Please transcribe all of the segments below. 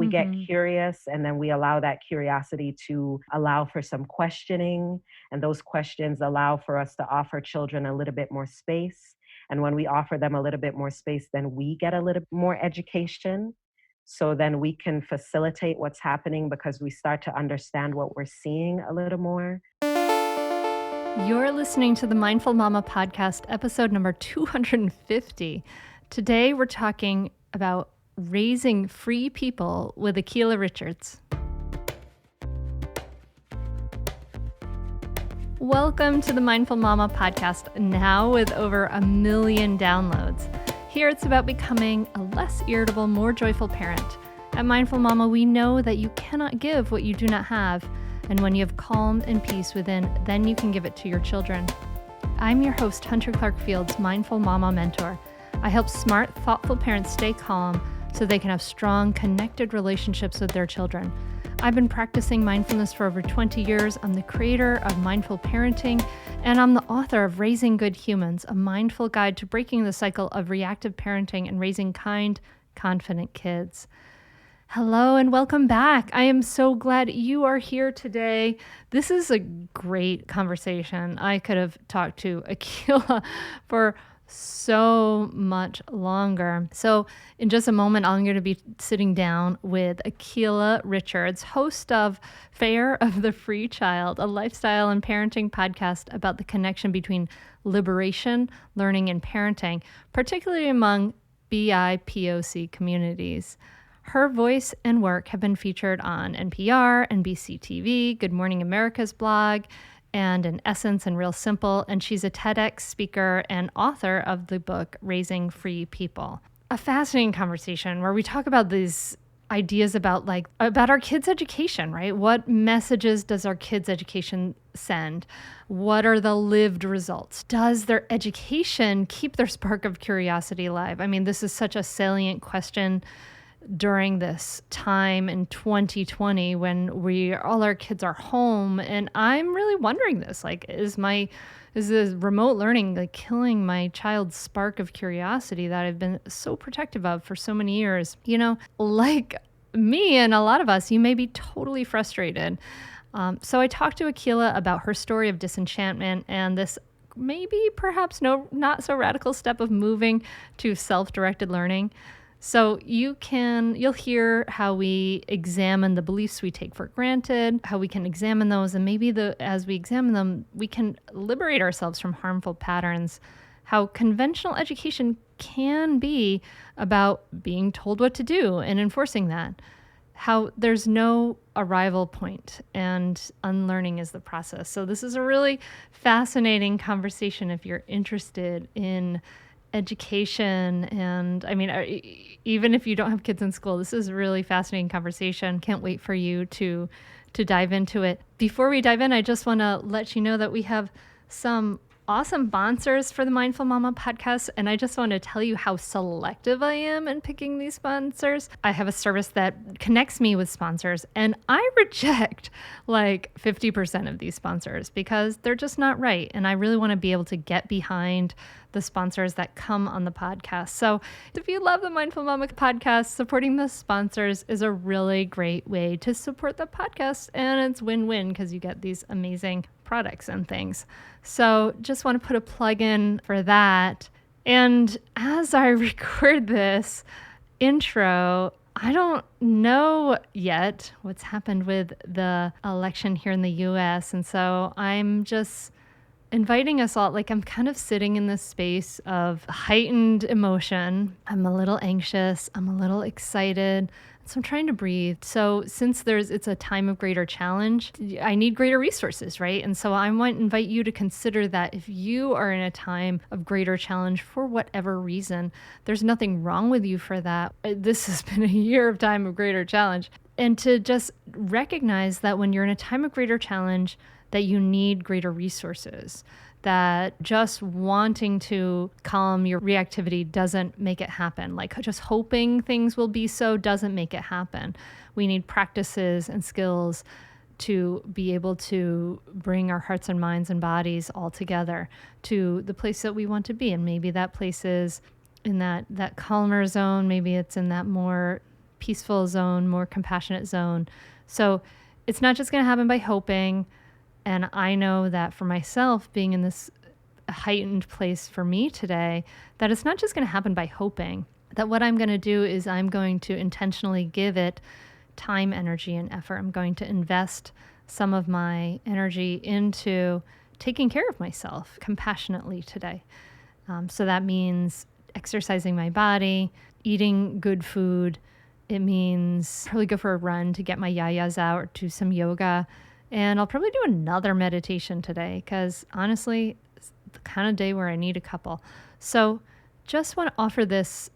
We get curious, and then we allow that curiosity to allow for some questioning. And those questions allow for us to offer children a little bit more space. And when we offer them a little bit more space, then we get a little more education. So then we can facilitate what's happening because we start to understand what we're seeing a little more. You're listening to the Mindful Mama podcast, episode number 250. Today, we're talking about raising free people with Akilah Richards. Welcome to the Mindful Mama podcast, now with over 1 million downloads. Here, it's about becoming a less irritable, more joyful parent. At Mindful Mama, we know that you cannot give what you do not have. And when you have calm and peace within, then you can give it to your children. I'm your host, Hunter Clark-Field's Mindful Mama mentor. I help smart, thoughtful parents stay calm so they can have strong, connected relationships with their children. I've been practicing mindfulness for over 20 years. I'm the creator of Mindful Parenting, and I'm the author of Raising Good Humans, a mindful guide to breaking the cycle of reactive parenting and raising kind, confident kids. Hello and welcome back. I am so glad you are here today. This is a great conversation. I could have talked to Akilah for so much longer. So in just a moment, I'm going to be sitting down with Akilah Richards, host of Fare of the Free Child, a lifestyle and parenting podcast about the connection between liberation, learning, and parenting, particularly among BIPOC communities. Her voice and work have been featured on NPR, NBC TV, Good Morning America's blog, and in Essence and Real Simple, and she's a TEDx speaker and author of the book Raising Free People. A fascinating conversation where we talk about these ideas about our kids' education, right? What messages does our kids' education send? What are the lived results? Does their education keep their spark of curiosity alive? I mean, this is such a salient question during this time in 2020 when all our kids are home. And I'm really wondering this, is this remote learning killing my child's spark of curiosity that I've been so protective of for so many years? You know, like me and a lot of us, you may be totally frustrated. So I talked to Akilah about her story of disenchantment and this perhaps not so radical step of moving to self-directed learning. So you'll hear how we examine the beliefs we take for granted, how we can examine those, and maybe as we examine them, we can liberate ourselves from harmful patterns, how conventional education can be about being told what to do and enforcing that, how there's no arrival point and unlearning is the process. So this is a really fascinating conversation if you're interested in education. And I mean, even if you don't have kids in school, this is a really fascinating conversation. Can't wait for you to dive into it. Before we dive in, I just want to let you know that we have some awesome sponsors for the Mindful Mama podcast. And I just want to tell you how selective I am in picking these sponsors. I have a service that connects me with sponsors, and I reject 50% of these sponsors because they're just not right. And I really want to be able to get behind the sponsors that come on the podcast. So if you love the Mindful Mama podcast, supporting the sponsors is a really great way to support the podcast. And it's win-win because you get these amazing products and things. So just want to put a plug in for that. And as I record this intro, I don't know yet what's happened with the election here in the US. And so I'm just inviting us all, I'm kind of sitting in this space of heightened emotion. I'm a little anxious. I'm a little excited. So I'm trying to breathe. So since it's a time of greater challenge, I need greater resources, right? And so I want to invite you to consider that if you are in a time of greater challenge for whatever reason, there's nothing wrong with you for that. This has been a year of time of greater challenge. And to just recognize that when you're in a time of greater challenge, that you need greater resources, that just wanting to calm your reactivity doesn't make it happen. Just hoping things will be so doesn't make it happen. We need practices and skills to be able to bring our hearts and minds and bodies all together to the place that we want to be. And maybe that place is in that calmer zone. Maybe it's in that more peaceful zone, more compassionate zone. So it's not just going to happen by hoping. And I know that for myself, being in this heightened place for me today, that it's not just going to happen by hoping. That what I'm going to do is I'm going to intentionally give it time, energy, and effort. I'm going to invest some of my energy into taking care of myself compassionately today. So that means exercising my body, eating good food. It means probably go for a run to get my yayas out, or do some yoga. And I'll probably do another meditation today because honestly, it's the kind of day where I need a couple. So just want to offer this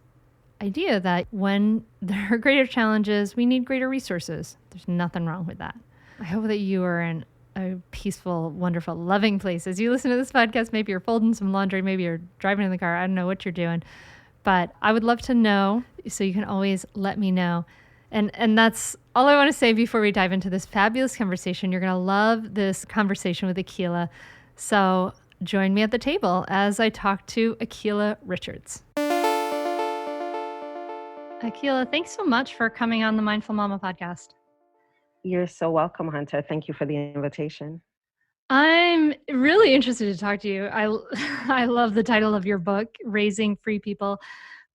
idea that when there are greater challenges, we need greater resources. There's nothing wrong with that. I hope that you are in a peaceful, wonderful, loving place. As you listen to this podcast, maybe you're folding some laundry, maybe you're driving in the car. I don't know what you're doing, but I would love to know. So you can always let me know. And that's all I want to say before we dive into this fabulous conversation. You're going to love this conversation with Akilah. So join me at the table as I talk to Akilah Richards. Akilah, thanks so much for coming on the Mindful Mama podcast. You're so welcome, Hunter. Thank you for the invitation. I'm really interested to talk to you. I love the title of your book, Raising Free People,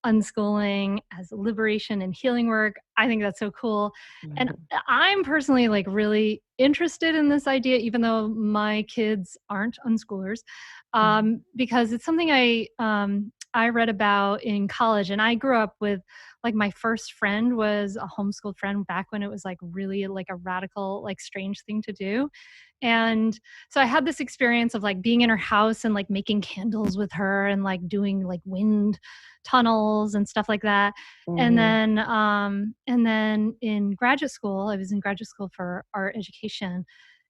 Unschooling as Liberation and Healing Work. I think that's so cool. Mm-hmm. And I'm personally like really interested in this idea, even though my kids aren't unschoolers, because it's something I read about in college. And I grew up with, like, my first friend was a homeschooled friend back when it was like really like a radical, like strange thing to do. And so I had this experience of like being in her house and like making candles with her and like doing like wind tunnels and stuff like that. Mm-hmm. And then in graduate school, I was in graduate school for art education.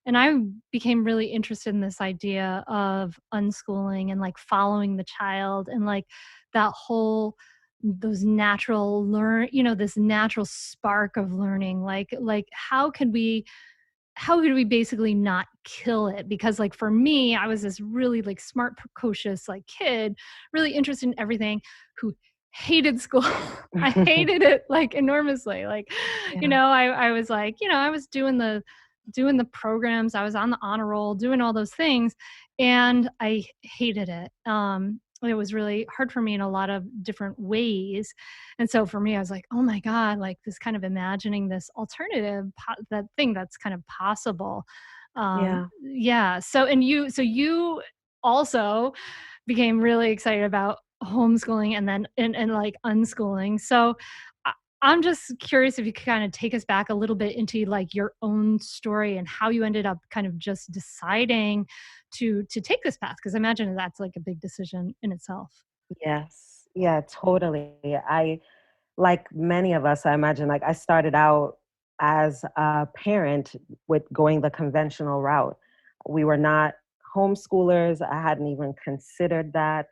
And I became really interested in this idea of unschooling and like following the child and like that whole, those natural this natural spark of learning, like how could we basically not kill it? Because like for me, I was this really like smart, precocious like kid, really interested in everything, who hated school. I hated it like enormously. Like, yeah. I was like, I was doing the programs, I was on the honor roll, doing all those things, and I hated it. It was really hard for me in a lot of different ways. And so for me, I was like, oh my God, like this kind of imagining this alternative, that thing that's kind of possible. Yeah. So you also became really excited about homeschooling and then and like unschooling. So I'm just curious if you could kind of take us back a little bit into like your own story and how you ended up kind of just deciding to take this path. Because I imagine that's like a big decision in itself. Yes. Yeah, totally. Like many of us, I imagine, like I started out as a parent with going the conventional route. We were not homeschoolers. I hadn't even considered that.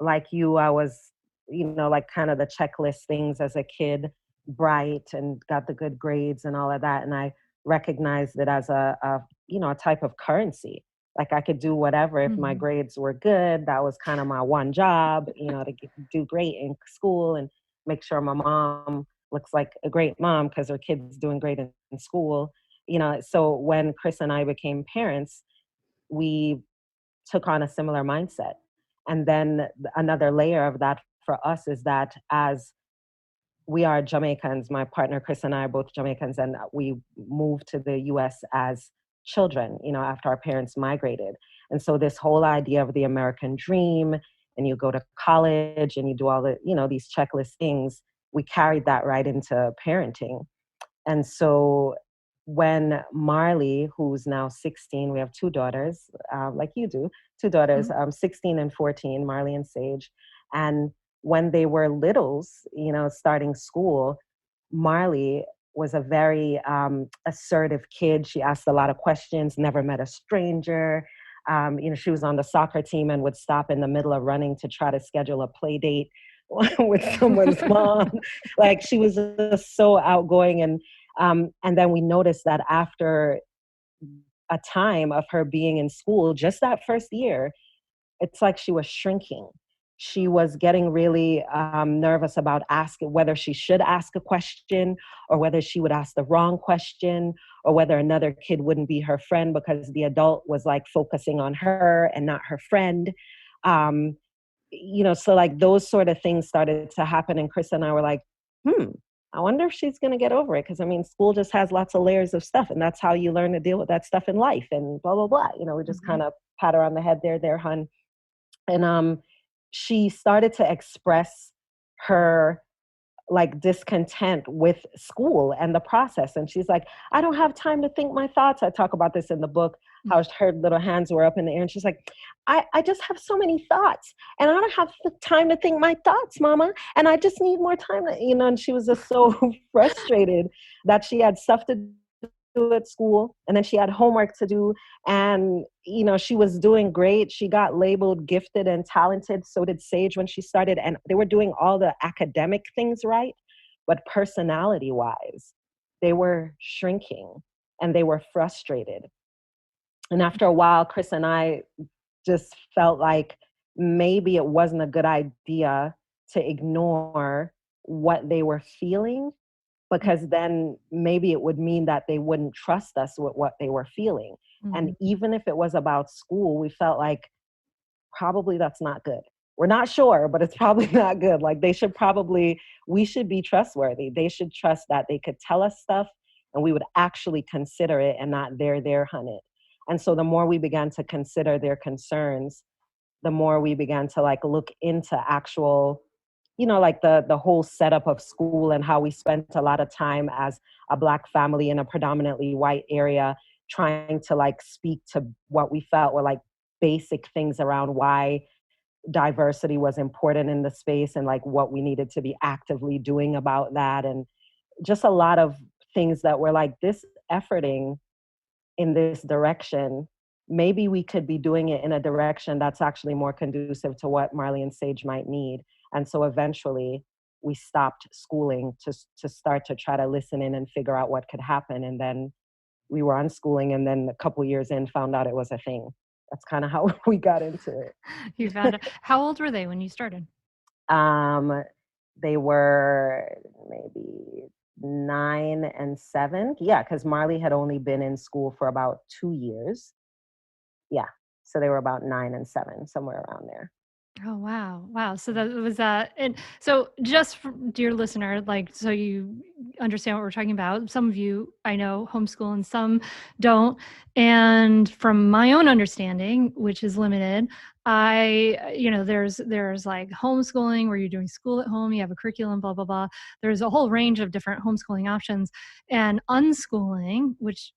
Like you, I was, like kind of the checklist things as a kid, bright and got the good grades and all of that. And I recognized it as a type of currency. Like I could do whatever if my grades were good. That was kind of my one job, to do great in school and make sure my mom looks like a great mom because her kid's doing great in school. So when Chris and I became parents, we took on a similar mindset. And then another layer of that for us is that as we are Jamaicans, my partner Chris and I are both Jamaicans, and we moved to the US as children, after our parents migrated. And so this whole idea of the American dream, and you go to college and you do all the, these checklist things, we carried that right into parenting. And so when Marley, who's now 16, we have two daughters, like you do, two daughters, 16 and 14, Marley and Sage. And when they were littles, starting school, Marley was a very assertive kid. She asked a lot of questions, never met a stranger. She was on the soccer team and would stop in the middle of running to try to schedule a play date with someone's mom. Like she was just so outgoing. And then we noticed that after a time of her being in school, just that first year, it's like she was shrinking. She was getting really nervous about asking whether she should ask a question or whether she would ask the wrong question or whether another kid wouldn't be her friend because the adult was like focusing on her and not her friend. Um, so like those sort of things started to happen. And Chris and I were like, I wonder if she's going to get over it. Because I mean, school just has lots of layers of stuff. And that's how you learn to deal with that stuff in life and blah, blah, blah. We just kind of pat her on the head there, hun. And she started to express her like discontent with school and the process. And she's like, I don't have time to think my thoughts. I talk about this in the book, how her little hands were up in the air. And she's like, I just have so many thoughts and I don't have the time to think my thoughts, mama. And I just need more time, and she was just so frustrated that she had stuff to do at school and then she had homework to do. And, she was doing great. She got labeled gifted and talented. So did Sage when she started. And they were doing all the academic things right. But personality wise, they were shrinking and they were frustrated. And after a while, Chris and I just felt like maybe it wasn't a good idea to ignore what they were feeling, because then maybe it would mean that they wouldn't trust us with what they were feeling. Mm-hmm. And even if it was about school, we felt like probably that's not good. We're not sure, but it's probably not good. Like we should be trustworthy. They should trust that they could tell us stuff and we would actually consider it and not there, hun it. And so the more we began to consider their concerns, the more we began to like look into actual, like the whole setup of school and how we spent a lot of time as a Black family in a predominantly white area trying to like speak to what we felt were like basic things around why diversity was important in the space and like what we needed to be actively doing about that. And just a lot of things that were like this efforting in this direction, maybe we could be doing it in a direction that's actually more conducive to what Marley and Sage might need. And so eventually we stopped schooling to start to try to listen in and figure out what could happen. And then we were unschooling, and then a couple years in found out it was a thing. That's kind of how we got into it. You found it. How old were they when you started? They were maybe 9 and 7. Yeah, because Marley had only been in school for about 2 years. Yeah, so they were about 9 and 7, somewhere around there. Oh, wow. So that was and so just for dear listener, like, so you understand what we're talking about. Some of you I know homeschool and some don't. And from my own understanding, which is limited, there's like homeschooling where you're doing school at home, you have a curriculum, blah, blah, blah. There's a whole range of different homeschooling options, and unschooling, which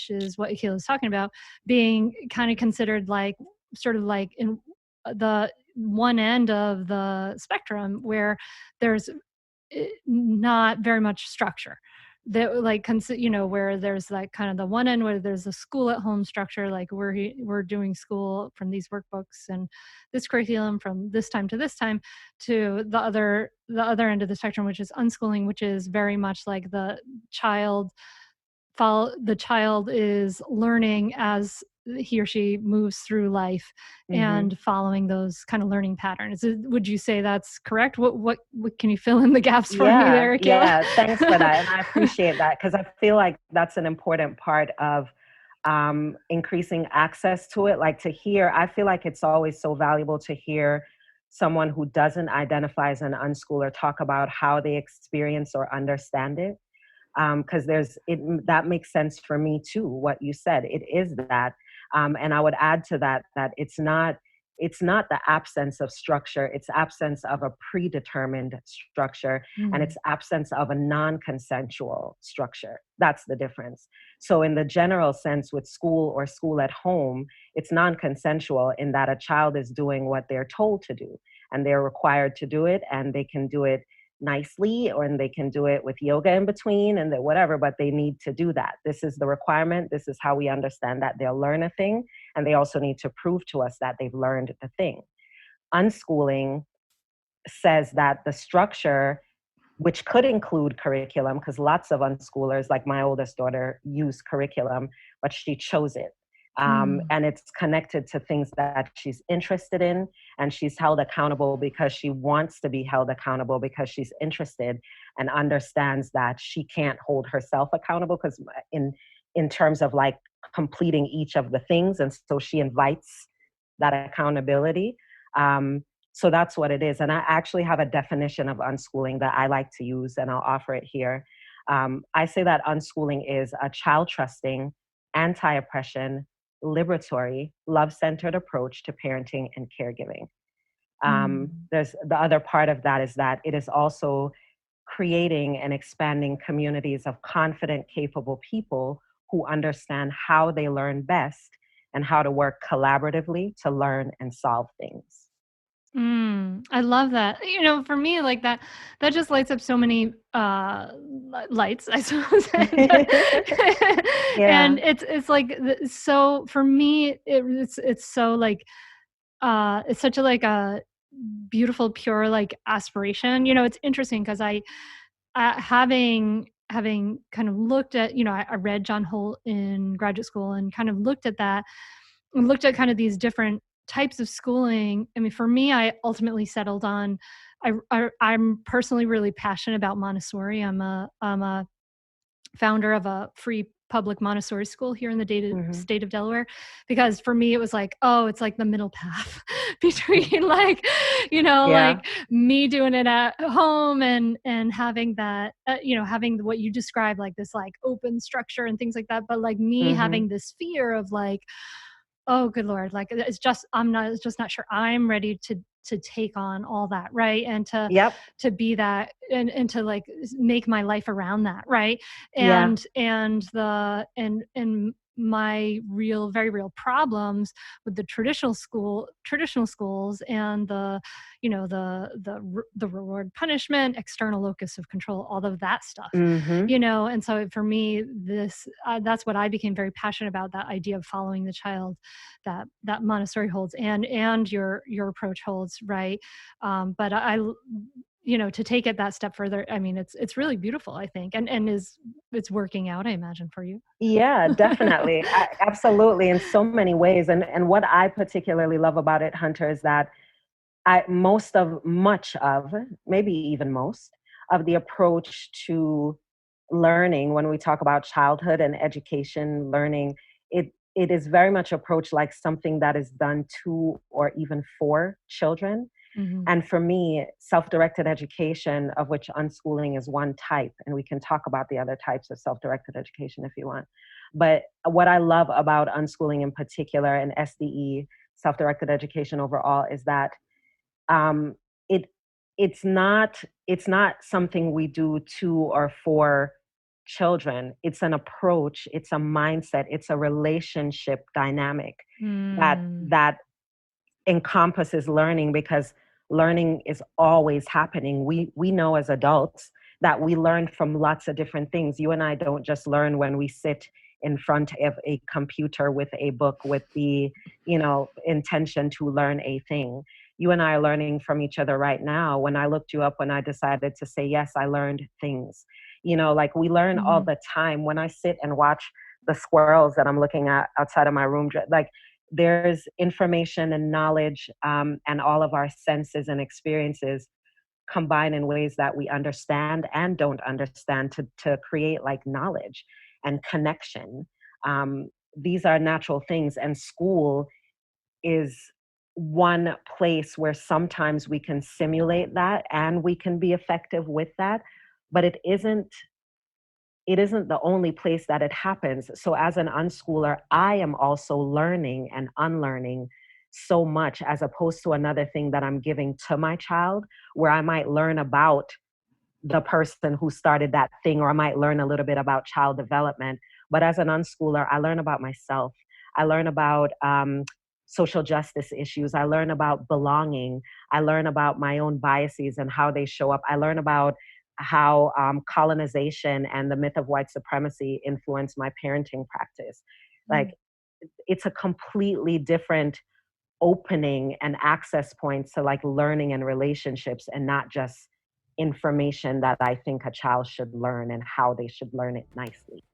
is what Akilah is talking about, being kind of considered like sort of like in the one end of the spectrum where there's not very much structure. That like where there's like kind of the one end where there's a school at home structure, like we're doing school from these workbooks and this curriculum from this time to this time, to the other end of the spectrum, which is unschooling, which is very much like the child is learning as he or she moves through life, mm-hmm. and following those kind of learning patterns. Would you say that's correct? What can you fill in the gaps for me there, Akilah? Yeah, thanks for that. And I appreciate that, because I feel like that's an important part of increasing access to it. Like I feel like it's always so valuable to hear someone who doesn't identify as an unschooler talk about how they experience or understand it. Because that makes sense for me too, what you said. It is that. And I would add to that it's not the absence of structure, it's absence of a predetermined structure, mm-hmm. and it's absence of a non-consensual structure. That's the difference. So in the general sense with school or school at home, it's non-consensual in that a child is doing what they're told to do, and they're required to do it, and they can do it nicely, and they can do it with yoga in between and whatever, but they need to do that. This is the requirement. This is how we understand that they'll learn a thing, and they also need to prove to us that they've learned the thing. Unschooling says that the structure, which could include curriculum, because lots of unschoolers, like my oldest daughter, use curriculum, but she chose it. And it's connected to things that she's interested in, and she's held accountable because she wants to be held accountable because she's interested and understands that she can't hold herself accountable because in terms of like completing each of the things. And so she invites that accountability. So that's what it is. And I actually have a definition of unschooling that I like to use, and I'll offer it here. I say that unschooling is a child-trusting, anti-oppression, liberatory, love-centered approach to parenting and caregiving. There's the other part of that is that it is also creating and expanding communities of confident, capable people who understand how they learn best and how to work collaboratively to learn and solve things. I love that. You know, for me, like that just lights up so many lights, I suppose. Yeah. And it's like so for me, it's so like it's such a like a beautiful, pure like aspiration. You know, it's interesting because I having kind of looked at, you know, I read John Holt in graduate school and kind of looked at that and looked at kind of these different types of schooling. I mean, for me, I ultimately settled on, I'm personally really passionate about Montessori. I'm a founder of a free public Montessori school here in the state of Delaware, because for me, it was like, oh, it's like the middle path between like, you know, like me doing it at home and having that, you know, having what you described, like this like open structure and things like that. But like me having this fear of like, oh, good Lord. Like it's just not sure I'm ready to take on all that. Right. And to be that and to like make my life around that. Right. And my very real problems with the traditional schools and the, you know, the reward punishment, external locus of control, all of that stuff, you know? And so for me, that's what I became very passionate about, that idea of following the child that Montessori holds and your approach holds. Right. But I you know, to take it that step further, I mean, it's really beautiful, I think. And it's working out, I imagine, for you. Yeah, definitely. Absolutely. In so many ways. And what I particularly love about it, Hunter, is that much of, maybe even most of the approach to learning, when we talk about childhood and education, learning, it is very much approached like something that is done to or even for children. And for me, self-directed education, of which unschooling is one type, and we can talk about the other types of self-directed education if you want. But what I love about unschooling in particular, and SDE, self-directed education overall, is that it's not something we do to or for children. It's an approach, it's a mindset, it's a relationship dynamic that encompasses learning, because learning is always happening. We know as adults that we learn from lots of different things. You and I don't just learn when we sit in front of a computer with a book with the, you know, intention to learn a thing. You and I are learning from each other right now. When I looked you up, when I decided to say yes, I learned things. You know, like we learn all the time. When I sit and watch the squirrels that I'm looking at outside of my room, like there's information and knowledge, and all of our senses and experiences combine in ways that we understand and don't understand to create like knowledge and connection. These are natural things, and school is one place where sometimes we can simulate that and we can be effective with that, but it isn't the only place that it happens. So as an unschooler, I am also learning and unlearning so much, as opposed to another thing that I'm giving to my child, where I might learn about the person who started that thing, or I might learn a little bit about child development. But as an unschooler, I learn about myself. I learn about social justice issues. I learn about belonging. I learn about my own biases and how they show up. I learn about how colonization and the myth of white supremacy influenced my parenting practice. Like, it's a completely different opening and access points to like learning and relationships, and not just information that I think a child should learn and how they should learn it nicely.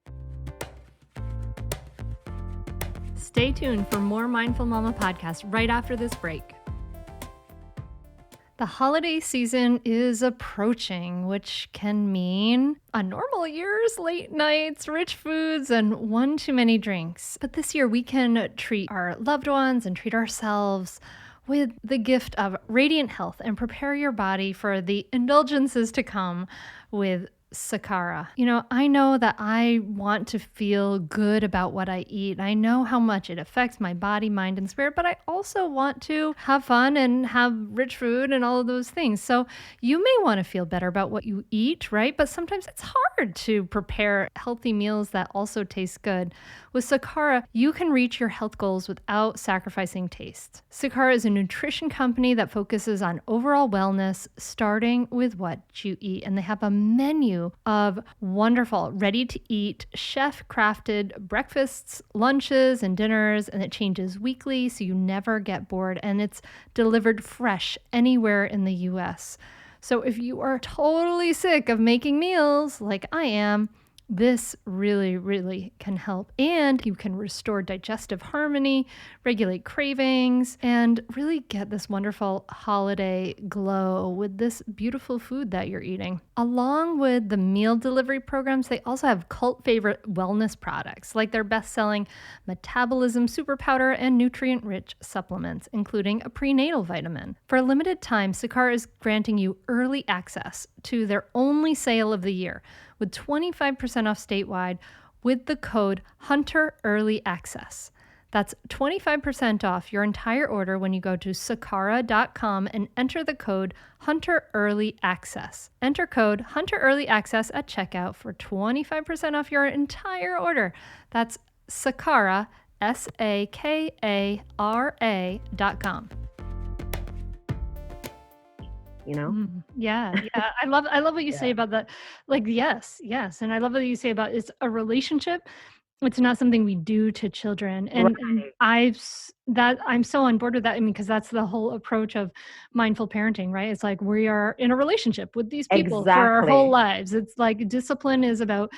Stay tuned for more Mindful Mama podcast right after this break. The holiday season is approaching, which can mean a normal year's late nights, rich foods, and one too many drinks. But this year we can treat our loved ones and treat ourselves with the gift of radiant health and prepare your body for the indulgences to come with Sakara. You know, I know that I want to feel good about what I eat. I know how much it affects my body, mind, and spirit, but I also want to have fun and have rich food and all of those things. So you may want to feel better about what you eat, right? But sometimes it's hard to prepare healthy meals that also taste good. With Sakara, you can reach your health goals without sacrificing taste. Sakara is a nutrition company that focuses on overall wellness, starting with what you eat. And they have a menu of wonderful, ready-to-eat, chef-crafted breakfasts, lunches, and dinners, and it changes weekly, so you never get bored, and it's delivered fresh anywhere in the US. So if you are totally sick of making meals like I am, this really, really can help. And you can restore digestive harmony, regulate cravings, and really get this wonderful holiday glow with this beautiful food that you're eating. Along with the meal delivery programs, they also have cult favorite wellness products like their best-selling metabolism super powder and nutrient-rich supplements, including a prenatal vitamin. For a limited time, Sakara is granting you early access to their only sale of the year, with 25% off statewide with the code Hunter Early Access. That's 25% off your entire order when you go to sakara.com and enter the code Hunter Early Access. Enter code Hunter Early Access at checkout for 25% off your entire order. That's Sakara, SAKARA.com. You know? Yeah. I love what you say about that. Like, yes. And I love what you say about it's a relationship. It's not something we do to children. And I'm so on board with that. I mean, because that's the whole approach of mindful parenting, right? It's like we are in a relationship with these people for our whole lives. It's like discipline is about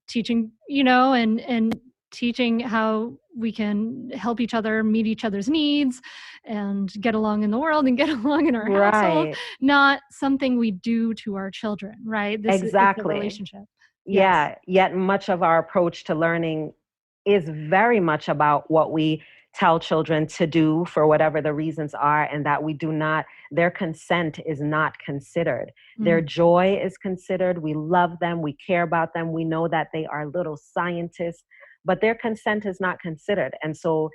teaching, and teaching how we can help each other meet each other's needs and get along in the world and get along in our household, not something we do to our children, right? This is a relationship. Yeah, yet much of our approach to learning is very much about what we tell children to do for whatever the reasons are, and that their consent is not considered. Their joy is considered. We love them. We care about them. We know that they are little scientists, but their consent is not considered. And so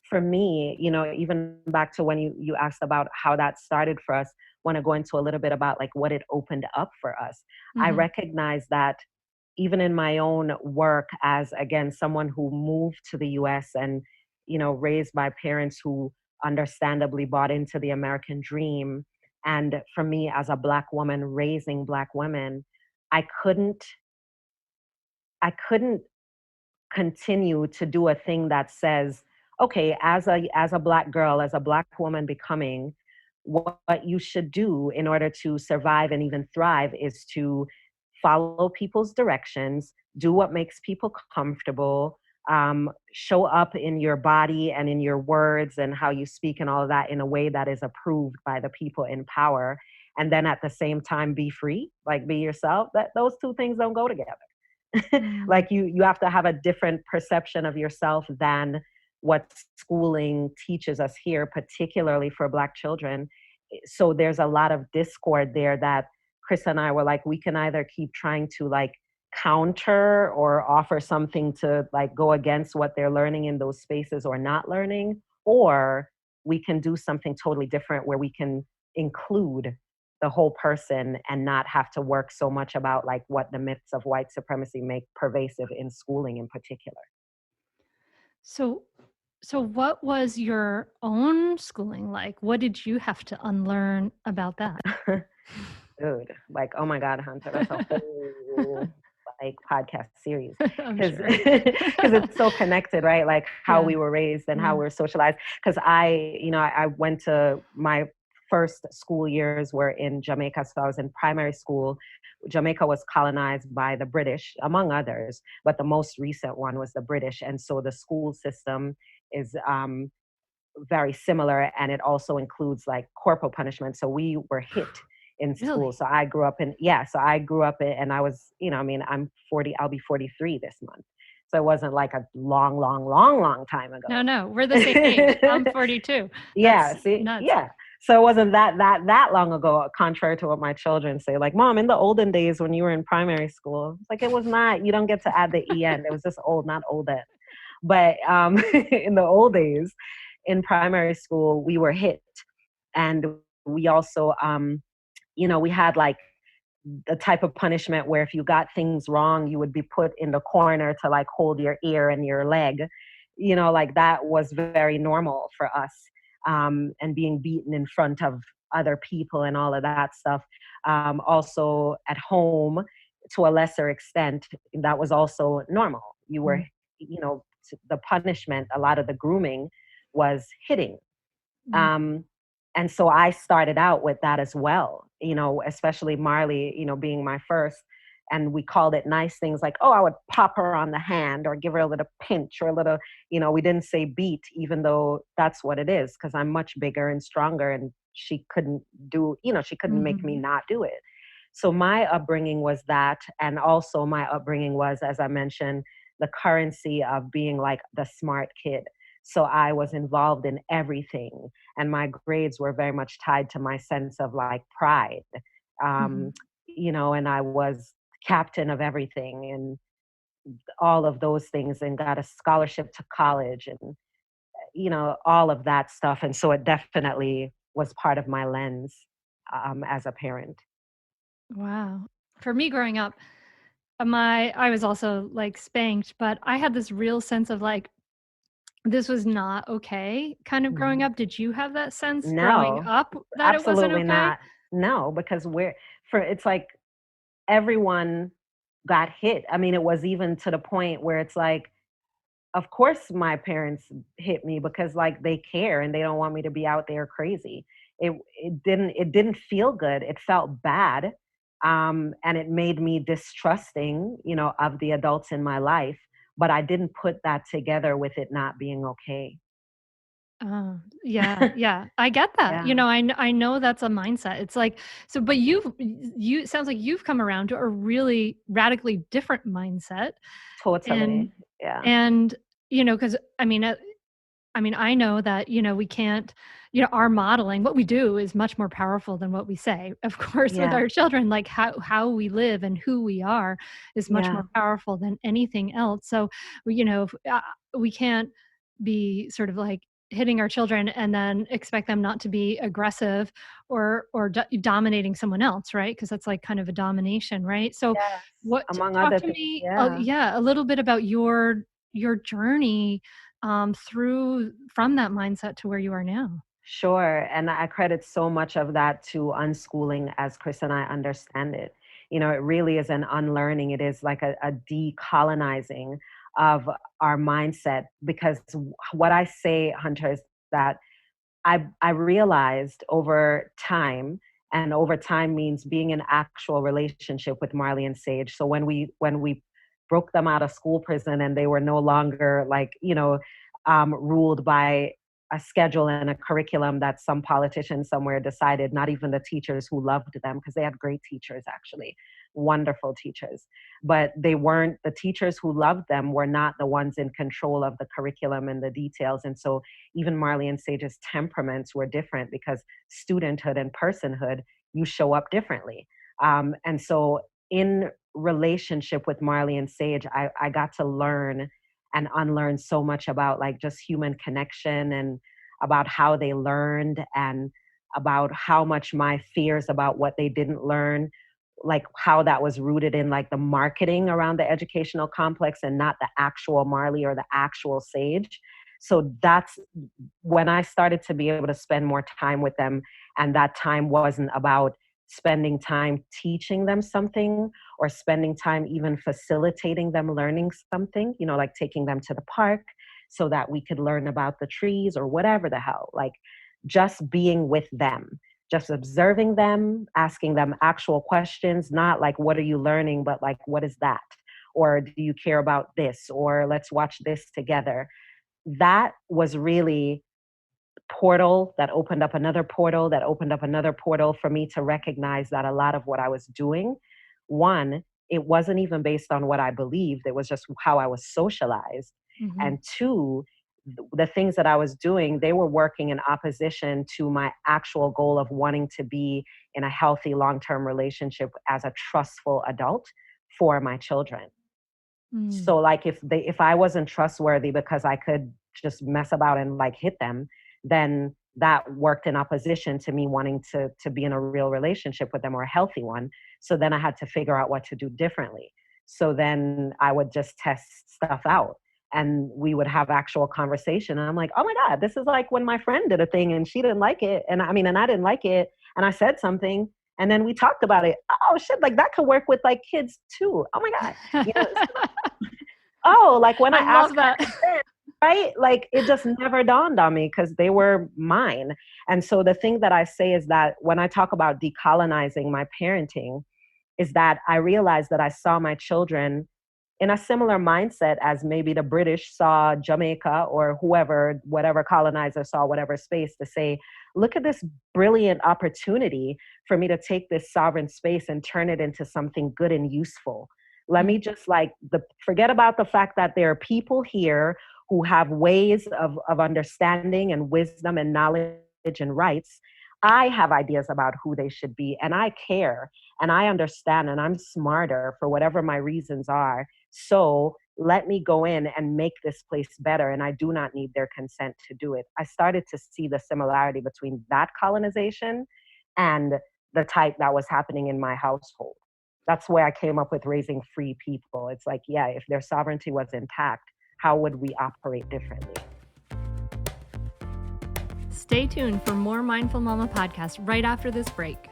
for me, even back to when you asked about how that started for us, want to go into a little bit about like what it opened up for us. I recognize that even in my own work as, again, someone who moved to the US and, raised by parents who understandably bought into the American dream. And for me as a Black woman raising Black women, I couldn't continue to do a thing that says, okay, as a Black girl, as a Black woman becoming, what you should do in order to survive and even thrive is to follow people's directions, do what makes people comfortable, show up in your body and in your words and how you speak and all of that in a way that is approved by the people in power. And then at the same time, be free, like be yourself. That those two things don't go together. Like you have to have a different perception of yourself than what schooling teaches us here, particularly for Black children. So there's a lot of discord there that Chris and I were like, we can either keep trying to like counter or offer something to like go against what they're learning in those spaces or not learning, or we can do something totally different where we can include the whole person and not have to work so much about like what the myths of white supremacy make pervasive in schooling in particular. So what was your own schooling like? What did you have to unlearn about that? Dude, like, oh my God, Hunter, that's a whole like podcast series because it's so connected, right? Like how we were raised and how we were socialized. Because I went to my first school years were in Jamaica. So I was in primary school. Jamaica was colonized by the British, among others, but the most recent one was the British. And so the school system is very similar, and it also includes like corporal punishment. So we were hit in school. Really? So I grew up in, yeah, so I grew up in, and I was, I mean, I'm 40, I'll be 43 this month. So it wasn't like a long, long, long, long time No, ago. no, we're the same age. I'm 42. Yeah, That's see, nuts. yeah. So it wasn't that long ago, contrary to what my children say. Like, Mom, in the olden days when you were in primary school, it's like it was not. You don't get to add the en. It was just old, not olden. But in the old days, in primary school, we were hit, and we also, we had like the type of punishment where if you got things wrong, you would be put in the corner to like hold your ear and your leg. Like that was very normal for us. And being beaten in front of other people and all of that stuff. Also at home, to a lesser extent, that was also normal. You were, the punishment, a lot of the grooming was hitting. Mm. And so I started out with that as well, especially Marley, being my first. And we called it nice things like, oh, I would pop her on the hand or give her a little pinch or a little, we didn't say beat, even though that's what it is, because I'm much bigger and stronger and she couldn't she couldn't make me Mhm. not do it. So my upbringing was that. And also my upbringing was, as I mentioned, the currency of being like the smart kid. So I was involved in everything, and my grades were very much tied to my sense of like pride. Mhm. Um, and I was captain of everything and all of those things, and got a scholarship to college, and all of that stuff. And so it definitely was part of my lens as a parent. Wow. For me growing up, I was also like spanked, but I had this real sense of like this was not okay kind of growing Mhm. up. Did you have that sense growing No, up that it wasn't absolutely okay? not. No, because it's like everyone got hit. I mean, it was even to the point where it's like, of course my parents hit me because like they care and they don't want me to be out there crazy. It didn't feel good. It felt bad. And it made me distrusting, of the adults in my life, but I didn't put that together with it not being okay. Oh, yeah, yeah. I get that. Yeah, I know that's a mindset. It's like so but you it sounds like you've come around to a really radically different mindset and totally. Yeah. and because I mean, I know that, we can't, our modeling, what we do is much more powerful than what we say. Of course, with Yeah. our children, like how we live and who we are is much Yeah. more powerful than anything else. So, we can't be sort of like hitting our children and then expect them not to be aggressive or dominating someone else, right? Because that's like kind of a domination, right? So, Yes. Among talk other to things. me, Yeah. yeah, a little bit about your journey through from that mindset to where you are now. Sure. And I credit so much of that to unschooling as Chris and I understand it. It really is an unlearning. It is like a decolonizing of our mindset, because what I say, Hunter, is that I realized over time, and over time means being in actual relationship with Marley and Sage. So when we broke them out of school prison and they were no longer like, ruled by a schedule and a curriculum that some politician somewhere decided, not even the teachers who loved them, because they had great teachers, actually, wonderful teachers. But they weren't, the teachers who loved them were not the ones in control of the curriculum and the details. And so even Marley and Sage's temperaments were different, because studenthood and personhood, you show up differently. And so in relationship with Marley and Sage, I got to learn and unlearn so much about like just human connection, and about how they learned, and about how much my fears about what they didn't learn, like how that was rooted in like the marketing around the educational complex and not the actual Marley or the actual Sage. So that's when I started to be able to spend more time with them. And that time wasn't about spending time teaching them something, or spending time even facilitating them learning something, like taking them to the park so that we could learn about the trees or whatever the hell, like just being with them. just observing them, asking them actual questions, not like, what are you learning, but like, what is that? Or do you care about this? Or let's watch this together. That was really portal that opened up another portal that opened up another portal for me to recognize that a lot of what I was doing, one, it wasn't even based on what I believed, it was just how I was socialized. Mm-hmm. And two, the things that I was doing, they were working in opposition to my actual goal of wanting to be in a healthy long-term relationship as a trustful adult for my children. Mm. So like if I wasn't trustworthy because I could just mess about and like hit them, then that worked in opposition to me wanting to be in a real relationship with them, or a healthy one. So then I had to figure out what to do differently. So then I would just test stuff out, and we would have actual conversation. And I'm like, oh my God, this is like when my friend did a thing and she didn't like it. And I didn't like it. And I said something, and then we talked about it. Oh shit, like that could work with like kids too. Oh my God. You know, oh, like when I I love asked that. her consent, right? Like it just never dawned on me because they were mine. And so the thing that I say is that when I talk about decolonizing my parenting, is that I realized that I saw my children in a similar mindset as maybe the British saw Jamaica, or whoever, whatever colonizer saw whatever space, to say, look at this brilliant opportunity for me to take this sovereign space and turn it into something good and useful. Let me just forget about the fact that there are people here who have ways of understanding and wisdom and knowledge and rights. I have ideas about who they should be, and I care, and I understand, and I'm smarter for whatever my reasons are. So let me go in and make this place better, and I do not need their consent to do it. I started to see the similarity between that colonization and the type that was happening in my household. That's where I came up with raising free people. It's like, yeah, if their sovereignty was intact, how would we operate differently? Stay tuned for more Mindful Mama podcast right after this break.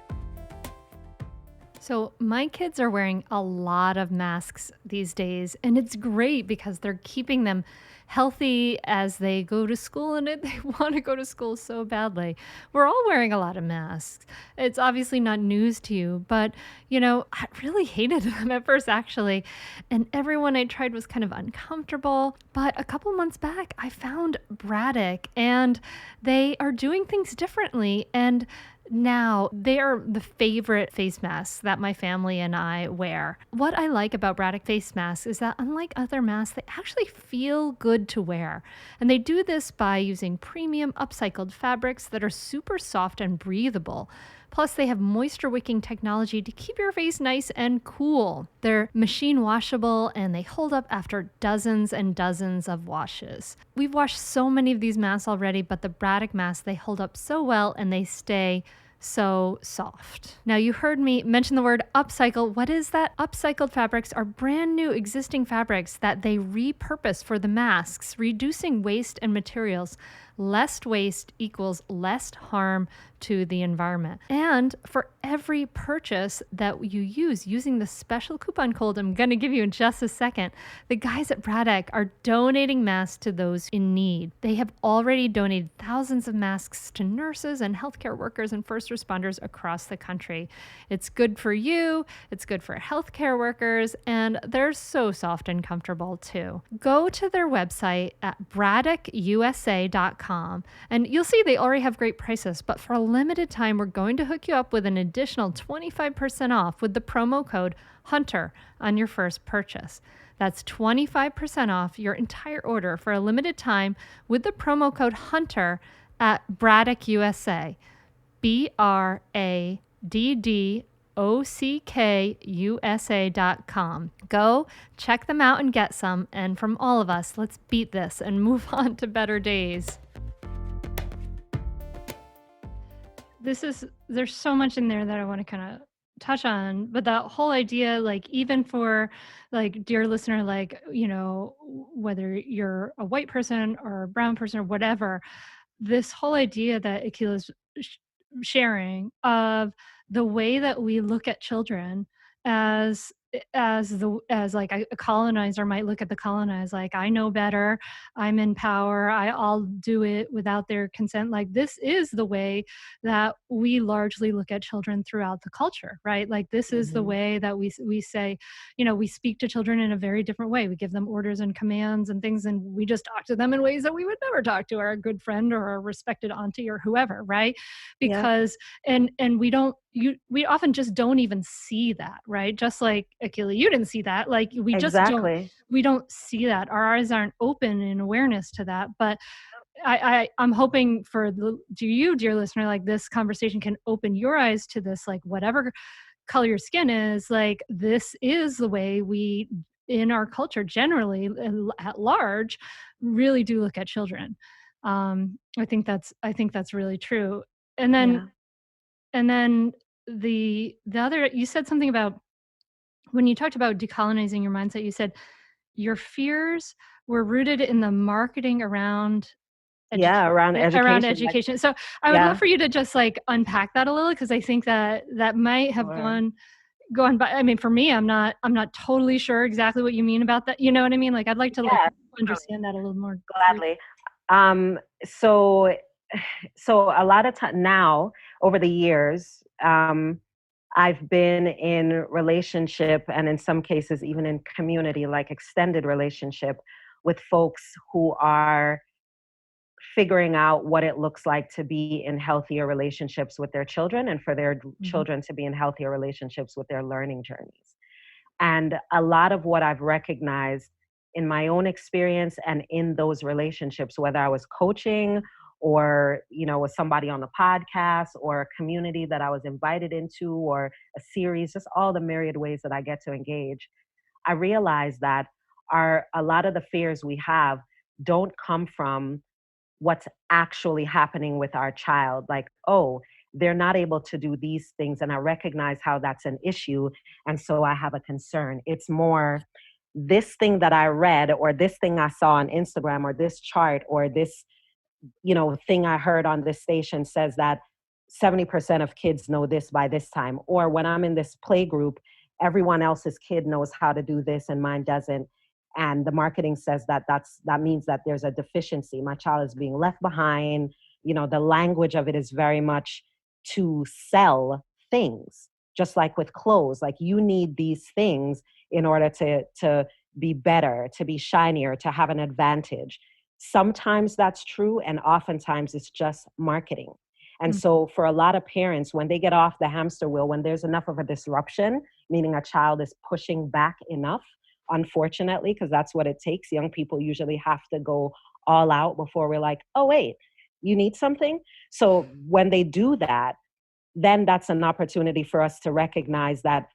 So my kids are wearing a lot of masks these days, and it's great because they're keeping them healthy as they go to school, and they want to go to school so badly. We're all wearing a lot of masks. It's obviously not news to you, but I really hated them at first, actually. And everyone I tried was kind of uncomfortable. But a couple months back, I found Braddock, and they are doing things differently. And now they are the favorite face masks that my family and I wear. What I like about Braddock face masks is that unlike other masks, they actually feel good to wear. And they do this by using premium upcycled fabrics that are super soft and breathable. Plus, they have moisture wicking technology to keep your face nice and cool. They're machine washable, and they hold up after dozens and dozens of washes. We've washed so many of these masks already, but the Braddock masks, they hold up so well and they stay so soft. Now, you heard me mention the word upcycle. What is that? Upcycled fabrics are brand new existing fabrics that they repurpose for the masks, reducing waste and materials. Less waste equals less harm to the environment. And for every purchase that you use using the special coupon code I'm going to give you in just a second, the guys at Braddock are donating masks to those in need. They have already donated thousands of masks to nurses and healthcare workers and first responders across the country. It's good for you, it's good for healthcare workers, and they're so soft and comfortable too. Go to their website at braddockusa.com, and you'll see they already have great prices, but for a limited time, we're going to hook you up with an additional 25% off with the promo code HUNTER on your first purchase. That's 25% off your entire order for a limited time with the promo code HUNTER at Braddock USA. BRADDOCKUSA.com. Go check them out and get some. And from all of us, let's beat this and move on to better days. There's so much in there that I want to kind of touch on, but that whole idea, like even for like dear listener, like, whether you're a white person or a brown person or whatever, this whole idea that Akilah's sharing of the way that we look at children as as like a colonizer might look at the colonized, like, I know better, I'm in power, I'll do it without their consent. Like, this is the way that we largely look at children throughout the culture, right? Like, this is the Hmm. way that we say, we speak to children in a very different way. We give them orders and commands and things, and we just talk to them in ways that we would never talk to our good friend or our respected auntie or whoever, right? Yeah, Because and we often just don't even see that, right? Just like Akilah, you didn't see that. Like, exactly. we don't see that. Our eyes aren't open in awareness to that. But I'm hoping for you, dear listener, like, this conversation can open your eyes to this, like, whatever color your skin is, like, this is the way we in our culture generally at large really do look at children. I think that's really true. And then Yeah. and then the other, you said something about when you talked about decolonizing your mindset, you said your fears were rooted in the marketing around Yeah, around around education, like, education. So I would love yeah, for you to just like unpack that a little, because I think that that might have sure. gone by. I mean, for me, I'm not totally sure exactly what you mean about that. You know what I mean? Like, I'd like to like Yeah, understand that a little more deeply. gladly. So so a lot of time now, over the years, I've been in relationship, and in some cases even in community, like extended relationship, with folks who are figuring out what it looks like to be in healthier relationships with their children, and for their Mhm. children to be in healthier relationships with their learning journeys. And a lot of what I've recognized in my own experience and in those relationships, whether I was coaching or, with somebody on the podcast or a community that I was invited into or a series, just all the myriad ways that I get to engage, I realized that a lot of the fears we have don't come from what's actually happening with our child. Like, oh, they're not able to do these things. And I recognize how that's an issue. And so I have a concern. It's more this thing that I read, or this thing I saw on Instagram, or this chart, or this, thing I heard on this station says that 70% of kids know this by this time. Or when I'm in this play group, everyone else's kid knows how to do this and mine doesn't. And the marketing says that means that there's a deficiency. My child is being left behind. The language of it is very much to sell things, just like with clothes. Like, you need these things in order to be better, to be shinier, to have an advantage. Sometimes that's true, and oftentimes it's just marketing. And Mm. so, for a lot of parents, when they get off the hamster wheel, when there's enough of a disruption, meaning a child is pushing back enough, unfortunately, because that's what it takes, young people usually have to go all out before we're like, oh, wait, you need something? So, when they do that, then that's an opportunity for us to recognize that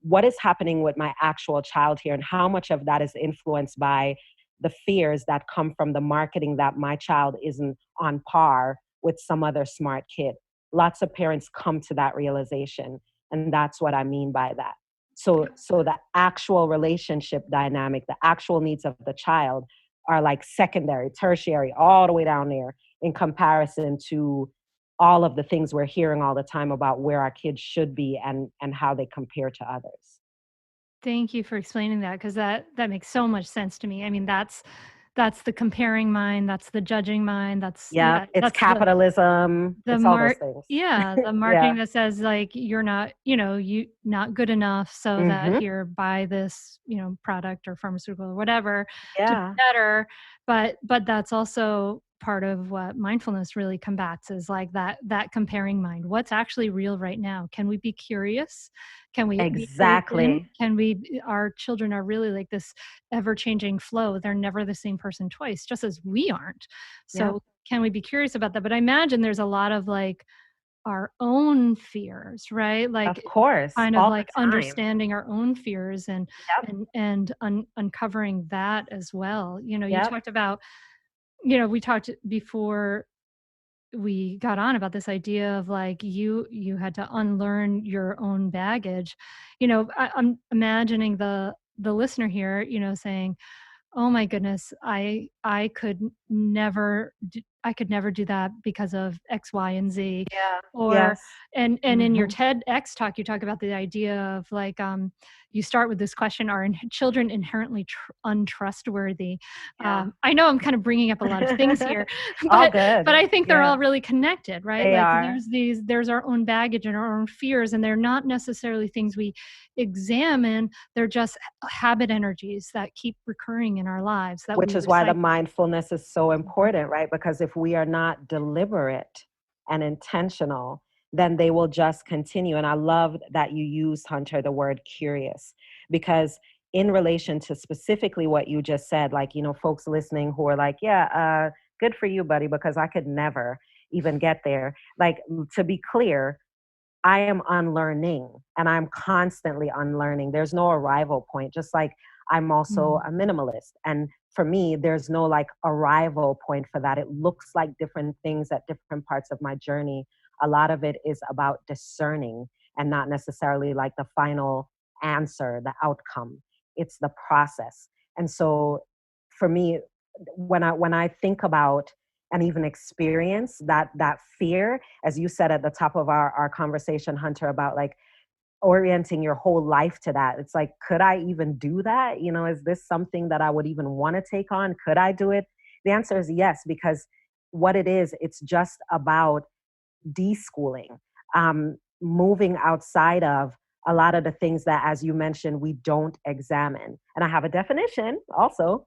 what is happening with my actual child here, and how much of that is influenced by the fears that come from the marketing that my child isn't on par with some other smart kid. Lots of parents come to that realization, and that's what I mean by that. So the actual relationship dynamic, the actual needs of the child are like secondary, tertiary, all the way down there in comparison to all of the things we're hearing all the time about where our kids should be and how they compare to others. Thank you for explaining that, because that makes so much sense to me. I mean, that's the comparing mind, that's the judging mind, Yeah, it's that's the capitalism, the it's all those mark things. yeah, the Yeah. marketing that says, like, you're not, you not good enough, so that Mhm. here, buy this, product or pharmaceutical or whatever to be Yeah. better. But that's also part of what mindfulness really combats, is like that comparing mind. What's actually real right now? Can we be curious? Can we be open? Exactly. Our children are really like this ever-changing flow. They're never the same person twice, just as we aren't. Yep. So can we be curious about that? But I imagine there's a lot of like our own fears, right? Like, Of course, kind of all the like time. understanding our own fears and Yep. uncovering that as well. You Yep. talked about, we talked before we got on about this idea of like you had to unlearn your own baggage. I'm imagining the listener here, saying, "Oh my goodness, I could never I could never do that because of X, Y, and Z. Yeah. Or, Yes. and in your Mhm. TEDx talk, you talk about the idea of like, you start with this question, are children inherently untrustworthy? Yeah. I know I'm kind of bringing up a lot of things here, All but good. I think they're Yeah, all really connected, right? they Like are. there's our own baggage and our own fears, and they're not necessarily things we examine. They're just habit energies that keep recurring in our lives that Which we is why the recycle. mindfulness is so Mhm. important, right? Because if we are not deliberate and intentional, then they will just continue. And I love that you used, Hunter, the word curious, because in relation to specifically what you just said, like, folks listening who are like, yeah, good for you, buddy, because I could never even get there. Like, to be clear, I am unlearning and I'm constantly unlearning. There's no arrival point, just like I'm also Mm. a minimalist. And for me, there's no like arrival point for that. It looks like different things at different parts of my journey. A lot of it is about discerning and not necessarily like the final answer, the outcome. It's the process. And so for me, when I think about and even experience that fear, as you said at the top of our conversation, Hunter, about like orienting your whole life to that. It's like, could I even do that? Is this something that I would even want to take on? Could I do it? The answer is yes, because what it is, it's just about deschooling, moving outside of a lot of the things that, as you mentioned, we don't examine. And I have a definition also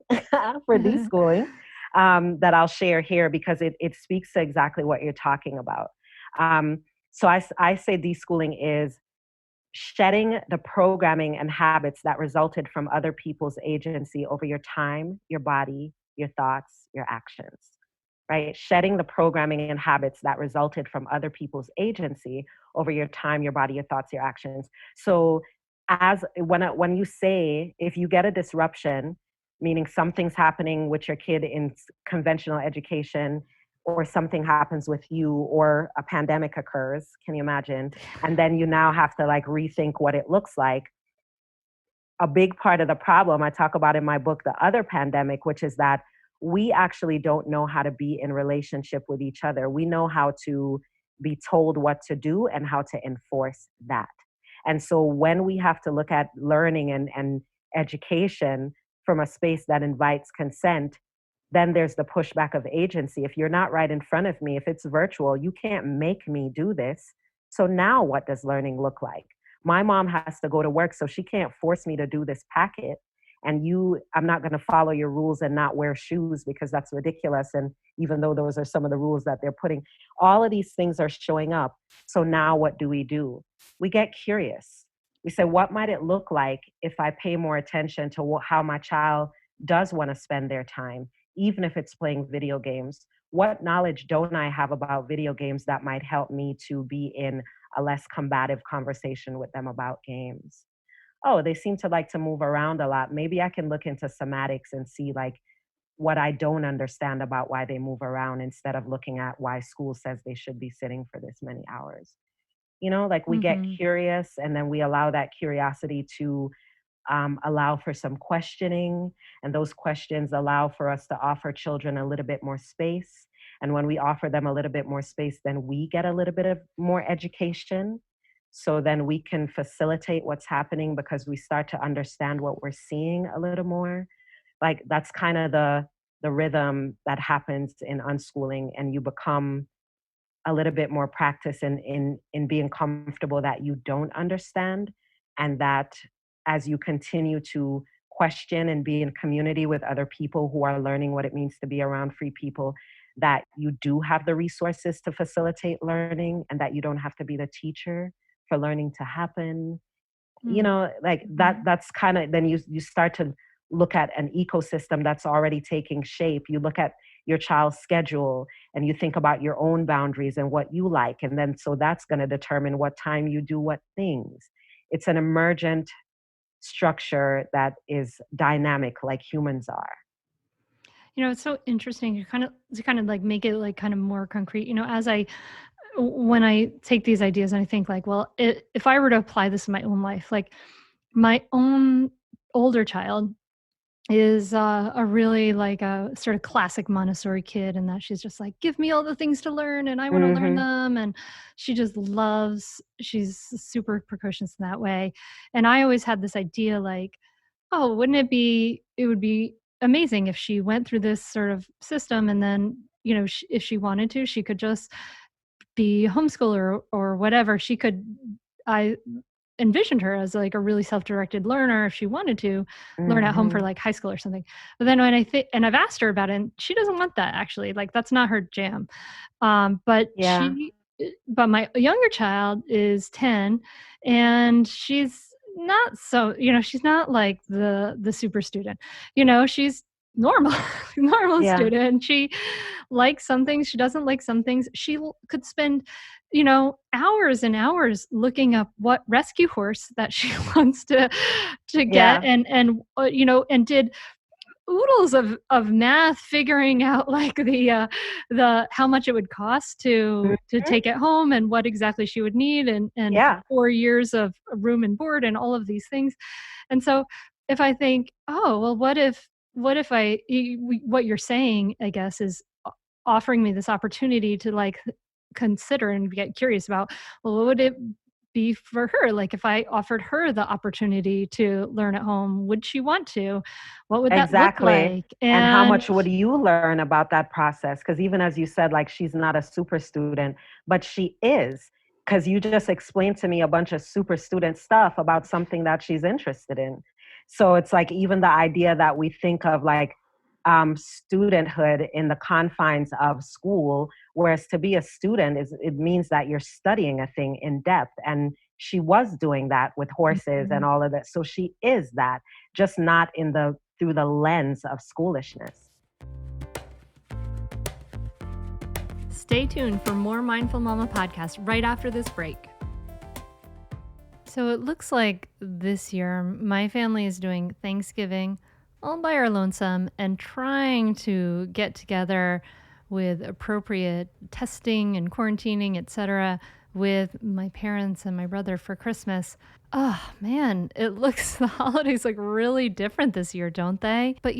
for deschooling that I'll share here because it speaks to exactly what you're talking about. So I say deschooling is shedding the programming and habits that resulted from other people's agency over your time, your body, your thoughts, your actions, right? Shedding the programming and habits that resulted from other people's agency over your time, your body, your thoughts, your actions. So, as when you say if you get a disruption, meaning something's happening with your kid in conventional education, or something happens with you, or a pandemic occurs, can you imagine? And then you now have to like rethink what it looks like. A big part of the problem I talk about in my book, The Other Pandemic, which is that we actually don't know how to be in relationship with each other. We know how to be told what to do and how to enforce that. And so when we have to look at learning and education from a space that invites consent, then there's the pushback of agency. If you're not right in front of me, if it's virtual, you can't make me do this. So now what does learning look like? My mom has to go to work, so she can't force me to do this packet. And I'm not going to follow your rules and not wear shoes because that's ridiculous. And even though those are some of the rules that they're putting, all of these things are showing up. So now what do? We get curious. We say, what might it look like if I pay more attention to how my child does want to spend their time, even if it's playing video games? What knowledge don't I have about video games that might help me to be in a less combative conversation with them about games? Oh, they seem to like to move around a lot. Maybe I can look into somatics and see like what I don't understand about why they move around instead of looking at why school says they should be sitting for this many hours. Like we get Mhm. curious and then we allow that curiosity to allow for some questioning. And those questions allow for us to offer children a little bit more space. And when we offer them a little bit more space, then we get a little bit of more education. So then we can facilitate what's happening because we start to understand what we're seeing a little more. Like that's kind of the rhythm that happens in unschooling, and you become a little bit more practice in being comfortable that you don't understand, and that as you continue to question and be in community with other people who are learning what it means to be around free people, that you do have the resources to facilitate learning and that you don't have to be the teacher for learning to happen. Mm. Like Mhm. that's kind of, then you start to look at an ecosystem that's already taking shape. You look at your child's schedule and you think about your own boundaries and what you like, and then so that's going to determine what time you do what things. It's an emergent structure that is dynamic like humans are. It's so interesting. You kind of like make it like kind of more concrete. As when I take these ideas and I think like, well, if I were to apply this in my own life, like my own older child is a really like a sort of classic Montessori kid, and that she's just like, give me all the things to learn and I want to learn Mhm. them. And she just loves, she's super precocious in that way. And I always had this idea like, oh, wouldn't it would be amazing if she went through this sort of system and then, if she wanted to, she could just be homeschooler or whatever. I envisioned her as like a really self-directed learner if she wanted to learn at home for Mhm. like high school or something. But then when I think, and I've asked her about it, and she doesn't want that actually. Like that's not her jam. But Yeah. but my younger child is 10, and she's not so, she's not like the super student. She's normal, normal Yeah. student. She likes some things, she doesn't like some things. Could spend, hours and hours looking up what rescue horse that she wants to get, Yeah. and did oodles of math figuring out like the how much it would cost to Mhm. take it home and what exactly she would need, and Yeah. 4 years of room and board and all of these things. And so if I think, "Oh, well, what if what you're saying, I guess, is offering me this opportunity to like consider and get curious about, well, what would it be for her? Like if I offered her the opportunity to learn at home, would she want to? What would that look Exactly. like?" And how And much would you learn about that process? Because even as you said, like, she's not a super student, but she is. Because you just explained to me a bunch of super student stuff about something that she's interested in. So it's like even the idea that we think of like studenthood in the confines of school, whereas to be a student is it means that you're studying a thing in depth. And she was doing that with horses and Mhm. all of that. So she is that, just not in the through the lens of schoolishness. Stay tuned for more Mindful Mama podcast right after this break. So it looks like this year my family is doing Thanksgiving all by our lonesome and trying to get together with appropriate testing and quarantining, etc., with my parents and my brother for Christmas. Oh man, it looks the holidays look really different this year, don't they? But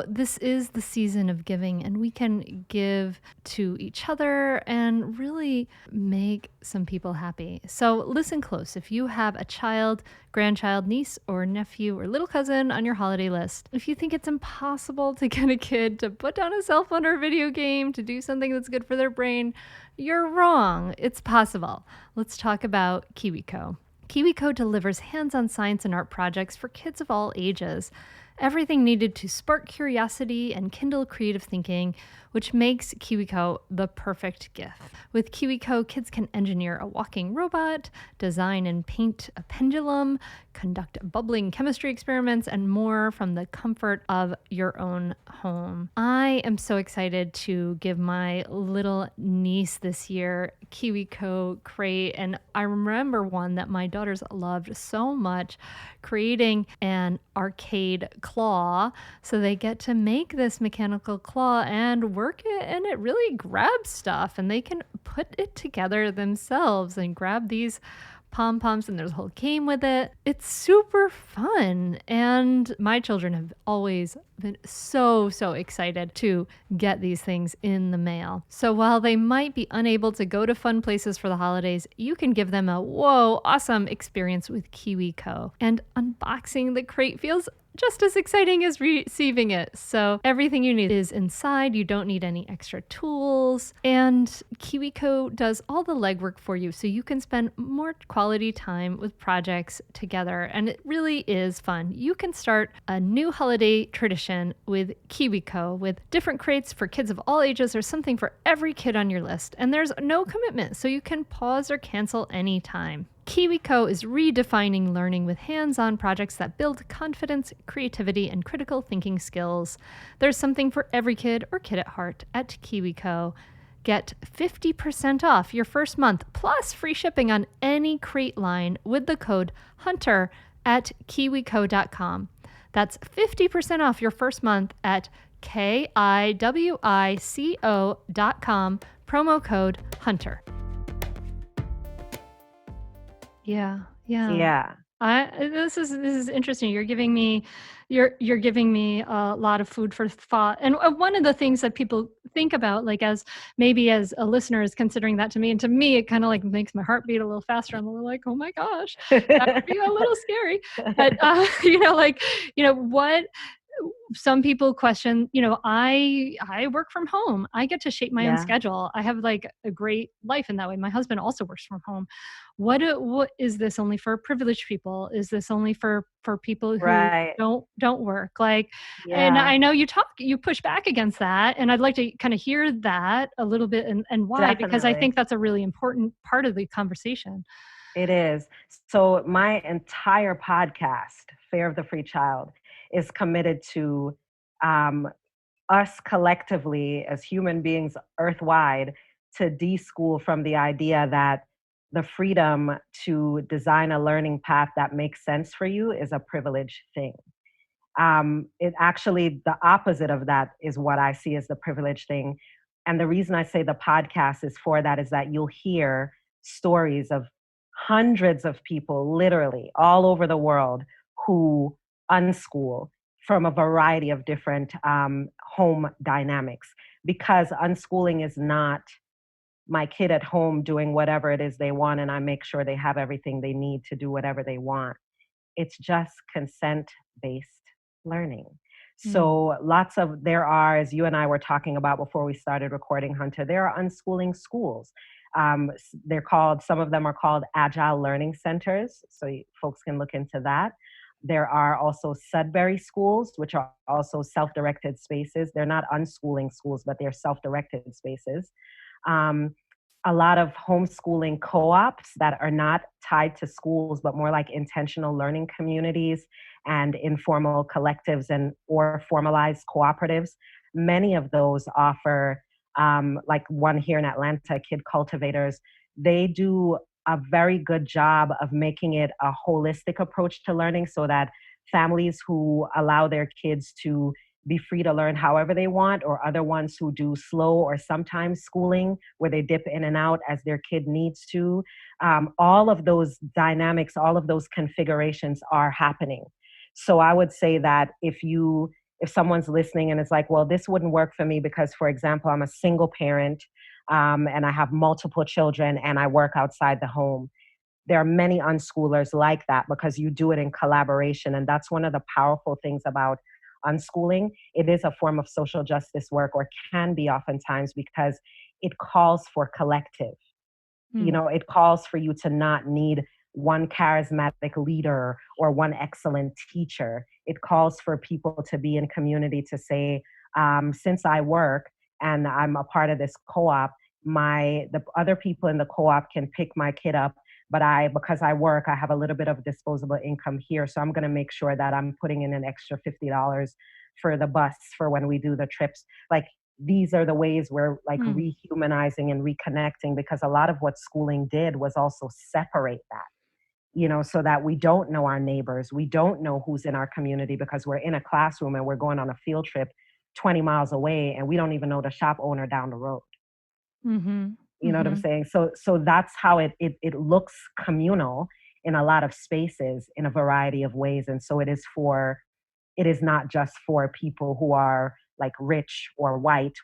this is the season of giving, and we can give to each other and really make some people happy. So listen close. If you have a child, grandchild, niece, or nephew, or little cousin on your holiday list, if you think it's impossible to get a kid to put down a cell phone or a video game, to do something that's good for their brain, you're wrong. It's possible. Let's talk about KiwiCo. KiwiCo delivers hands-on science and art projects for kids of all ages. Everything needed to spark curiosity and kindle creative thinking, which makes KiwiCo the perfect gift. With KiwiCo, kids can engineer a walking robot, design and paint a pendulum, conduct bubbling chemistry experiments, and more from the comfort of your own home. I am so excited to give my little niece this year KiwiCo crate, and I remember one that my daughters loved so much, creating an arcade claw. So they get to make this mechanical claw and work it, and it really grabs stuff, and they can put it together themselves and grab these pom-poms, and there's a whole game with it. It's super fun, and my children have always been so excited to get these things in the mail. So while they might be unable to go to fun places for the holidays, you can give them a whoa awesome experience with KiwiCo. And unboxing the crate feels just as exciting as receiving it. So everything you need is inside. You don't need any extra tools. And KiwiCo does all the legwork for you so you can spend more quality time with projects together. And it really is fun. You can start a new holiday tradition with KiwiCo, with different crates for kids of all ages or something for every kid on your list. And there's no commitment, so you can pause or cancel anytime. KiwiCo is redefining learning with hands-on projects that build confidence, creativity, and critical thinking skills. There's something for every kid or kid at heart at KiwiCo. Get 50% off your first month plus free shipping on any crate line with the code HUNTER at kiwico.com. That's 50% off your first month at kiwico.com, promo code HUNTER. Yeah. Yeah. This is interesting. You're giving me a lot of food for thought. And one of the things that people think about, like as maybe as a listener is considering that to me, and to me it kind of like makes my heart beat a little faster. I'm a little like, oh my gosh, that would be a little scary. But like what some people question, I work from home. I get to shape my own Yeah, schedule. I have like a great life in that way. My husband also works from home. What is this only for privileged people? Is this only for people who right. don't work? Like, and Yeah, I know you push back against that, and I'd like to kind of hear that a little bit and why, because I definitely. think that's a really important part of the conversation. It is. So my entire podcast, Fear of the Free Child, is committed to um, us collectively as human beings earthwide to deschool from the idea that the freedom to design a learning path that makes sense for you is a privileged thing. It actually, the opposite of that is what I see as the privileged thing. And the reason I say the podcast is for that is that you'll hear stories of hundreds of people, literally all over the world, who unschool from a variety of different home dynamics. Because unschooling is not my kid at home doing whatever it is they want, and I make sure they have everything they need to do whatever they want. It's just consent based learning. Mm. So there are, as you and I were talking about before we started recording, Hunter, there are unschooling schools. Some of them are called agile learning centers. So folks can look into that. There are also Sudbury schools, which are also self-directed spaces. They're not unschooling schools, but they're self-directed spaces. Um, a lot of homeschooling co-ops that are not tied to schools, but more like intentional learning communities and informal collectives and or formalized cooperatives. Many of those offer, like one here in Atlanta, Kid Cultivators. They do a very good job of making it a holistic approach to learning so that families who allow their kids to be free to learn however they want, or other ones who do slow or sometimes schooling where they dip in and out as their kid needs to. All of those dynamics, all of those configurations are happening. So I would say that if someone's listening and it's like, well, this wouldn't work for me because, for example, I'm a single parent and I have multiple children and I work outside the home. There are many unschoolers like that because you do it in collaboration. And that's one of the powerful things about unschooling. It is a form of social justice work, or can be oftentimes, because it calls for collective. Mm. It calls for you to not need one charismatic leader or one excellent teacher. It calls for people to be in community to say, since I work and I'm a part of this co-op, the other people in the co-op can pick my kid up, but because I work, I have a little bit of disposable income here, so I'm going to make sure that I'm putting in an extra $50 for the bus for when we do the trips. Like, these are the ways we're like Mm. rehumanizing and reconnecting, because a lot of what schooling did was also separate that, so that we don't know our neighbors, we don't know who's in our community, because we're in a classroom and we're going on a field trip 20 miles away and we don't even know the shop owner down the road. Mhm. You know what I'm Mhm. saying? So that's how it looks communal in a lot of spaces in a variety of ways. And so it is not just for people who are like rich or white,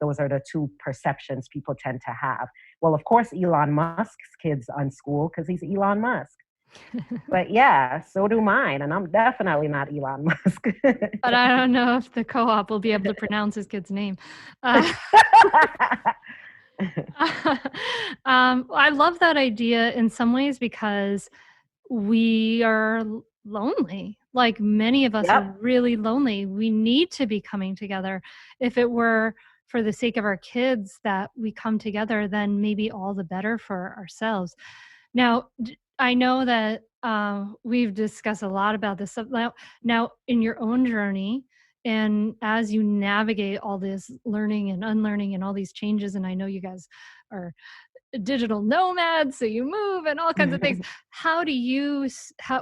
those are the two perceptions people tend to have. Well, of course, Elon Musk's kids unschool because he's Elon Musk. But yeah, so do mine. And I'm definitely not Elon Musk. But I don't know if the co-op will be able to pronounce his kid's name. Uh, I love that idea in some ways because we are lonely. Like many of us are Yep. really lonely. We need to be coming together. If it were for the sake of our kids that we come together, then maybe all the better for ourselves. Now, I know that we've discussed a lot about this. Now, in your own journey, and as you navigate all this learning and unlearning and all these changes, and I know you guys are digital nomads, so you move and all kinds of things.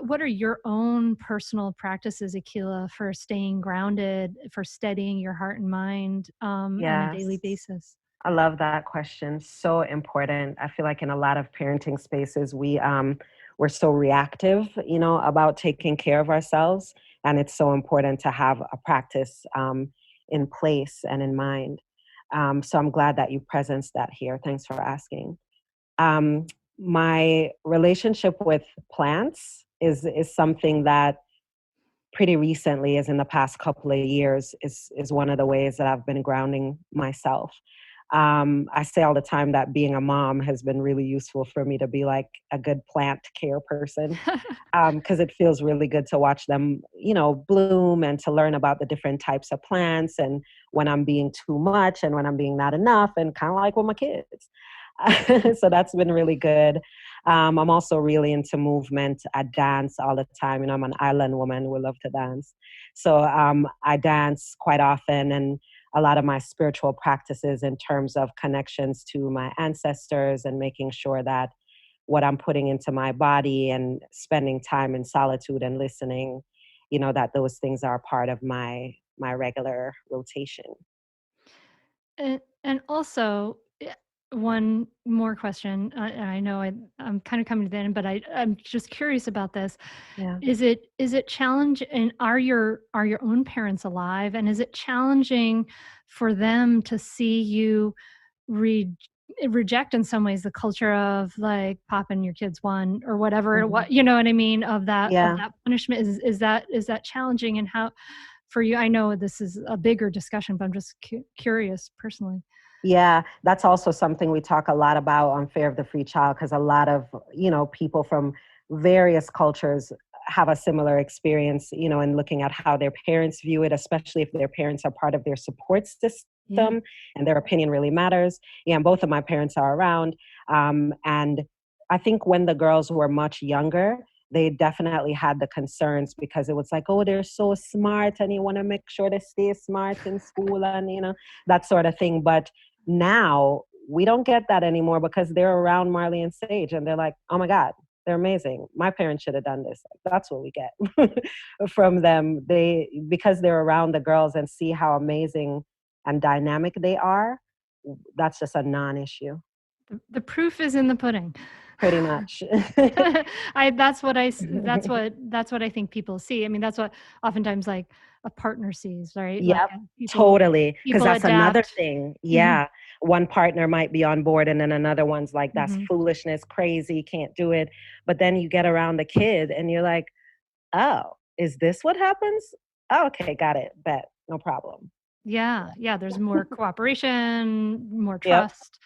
What are your own personal practices, Akilah, for staying grounded, for steadying your heart and mind on a daily Yes. basis? I love that question. So important. I feel like in a lot of parenting spaces, we're so reactive, about taking care of ourselves. And it's so important to have a practice in place and in mind. So I'm glad that you presenced that here. Thanks for asking. My relationship with plants is something that pretty recently, is in the past couple of years, is one of the ways that I've been grounding myself. I say all the time that being a mom has been really useful for me to be like a good plant care person, because it feels really good to watch them, bloom, and to learn about the different types of plants, and when I'm being too much and when I'm being not enough, and kind of like with my kids. So that's been really good. I'm also really into movement. I dance all the time. I'm an island woman. We love to dance. So I dance quite often, and a lot of my spiritual practices in terms of connections to my ancestors and making sure that what I'm putting into my body and spending time in solitude and listening, that those things are part of my regular rotation. And also, one more question. I know I'm kind of coming to the end, but I'm just curious about this. Yeah. Is it challenging? And are your own parents alive? And is it challenging for them to see you reject in some ways the culture of like popping your kids one or whatever? Mm-hmm. What, you know what I mean? Of that punishment. Is that challenging? And how for you? I know this is a bigger discussion, but I'm just curious personally. Yeah, that's also something we talk a lot about on Fear of the Free Child, because a lot of, people from various cultures have a similar experience, in looking at how their parents view it, especially if their parents are part of their support system and their opinion really matters. Yeah, and both of my parents are around. And I think when the girls were much younger, they definitely had the concerns, because it was like, oh, they're so smart and you want to make sure they stay smart in school and, that sort of thing. But now we don't get that anymore, because they're around Marley and Sage and they're like, oh my God, they're amazing. My parents should have done this. That's what we get from them. Because they're around the girls and see how amazing and dynamic they are. That's just a non-issue. The proof is in the pudding. Pretty much. That's what I think people see. I mean, that's what oftentimes like a partner sees, right? Yeah, like totally. Because that's adapt. Another thing. Yeah. Mm-hmm. One partner might be on board and then another one's like, that's foolishness, crazy, can't do it. But then you get around the kid and you're like, oh, is this what happens? Oh, okay, got it. Bet. No problem. Yeah. There's more cooperation, more trust.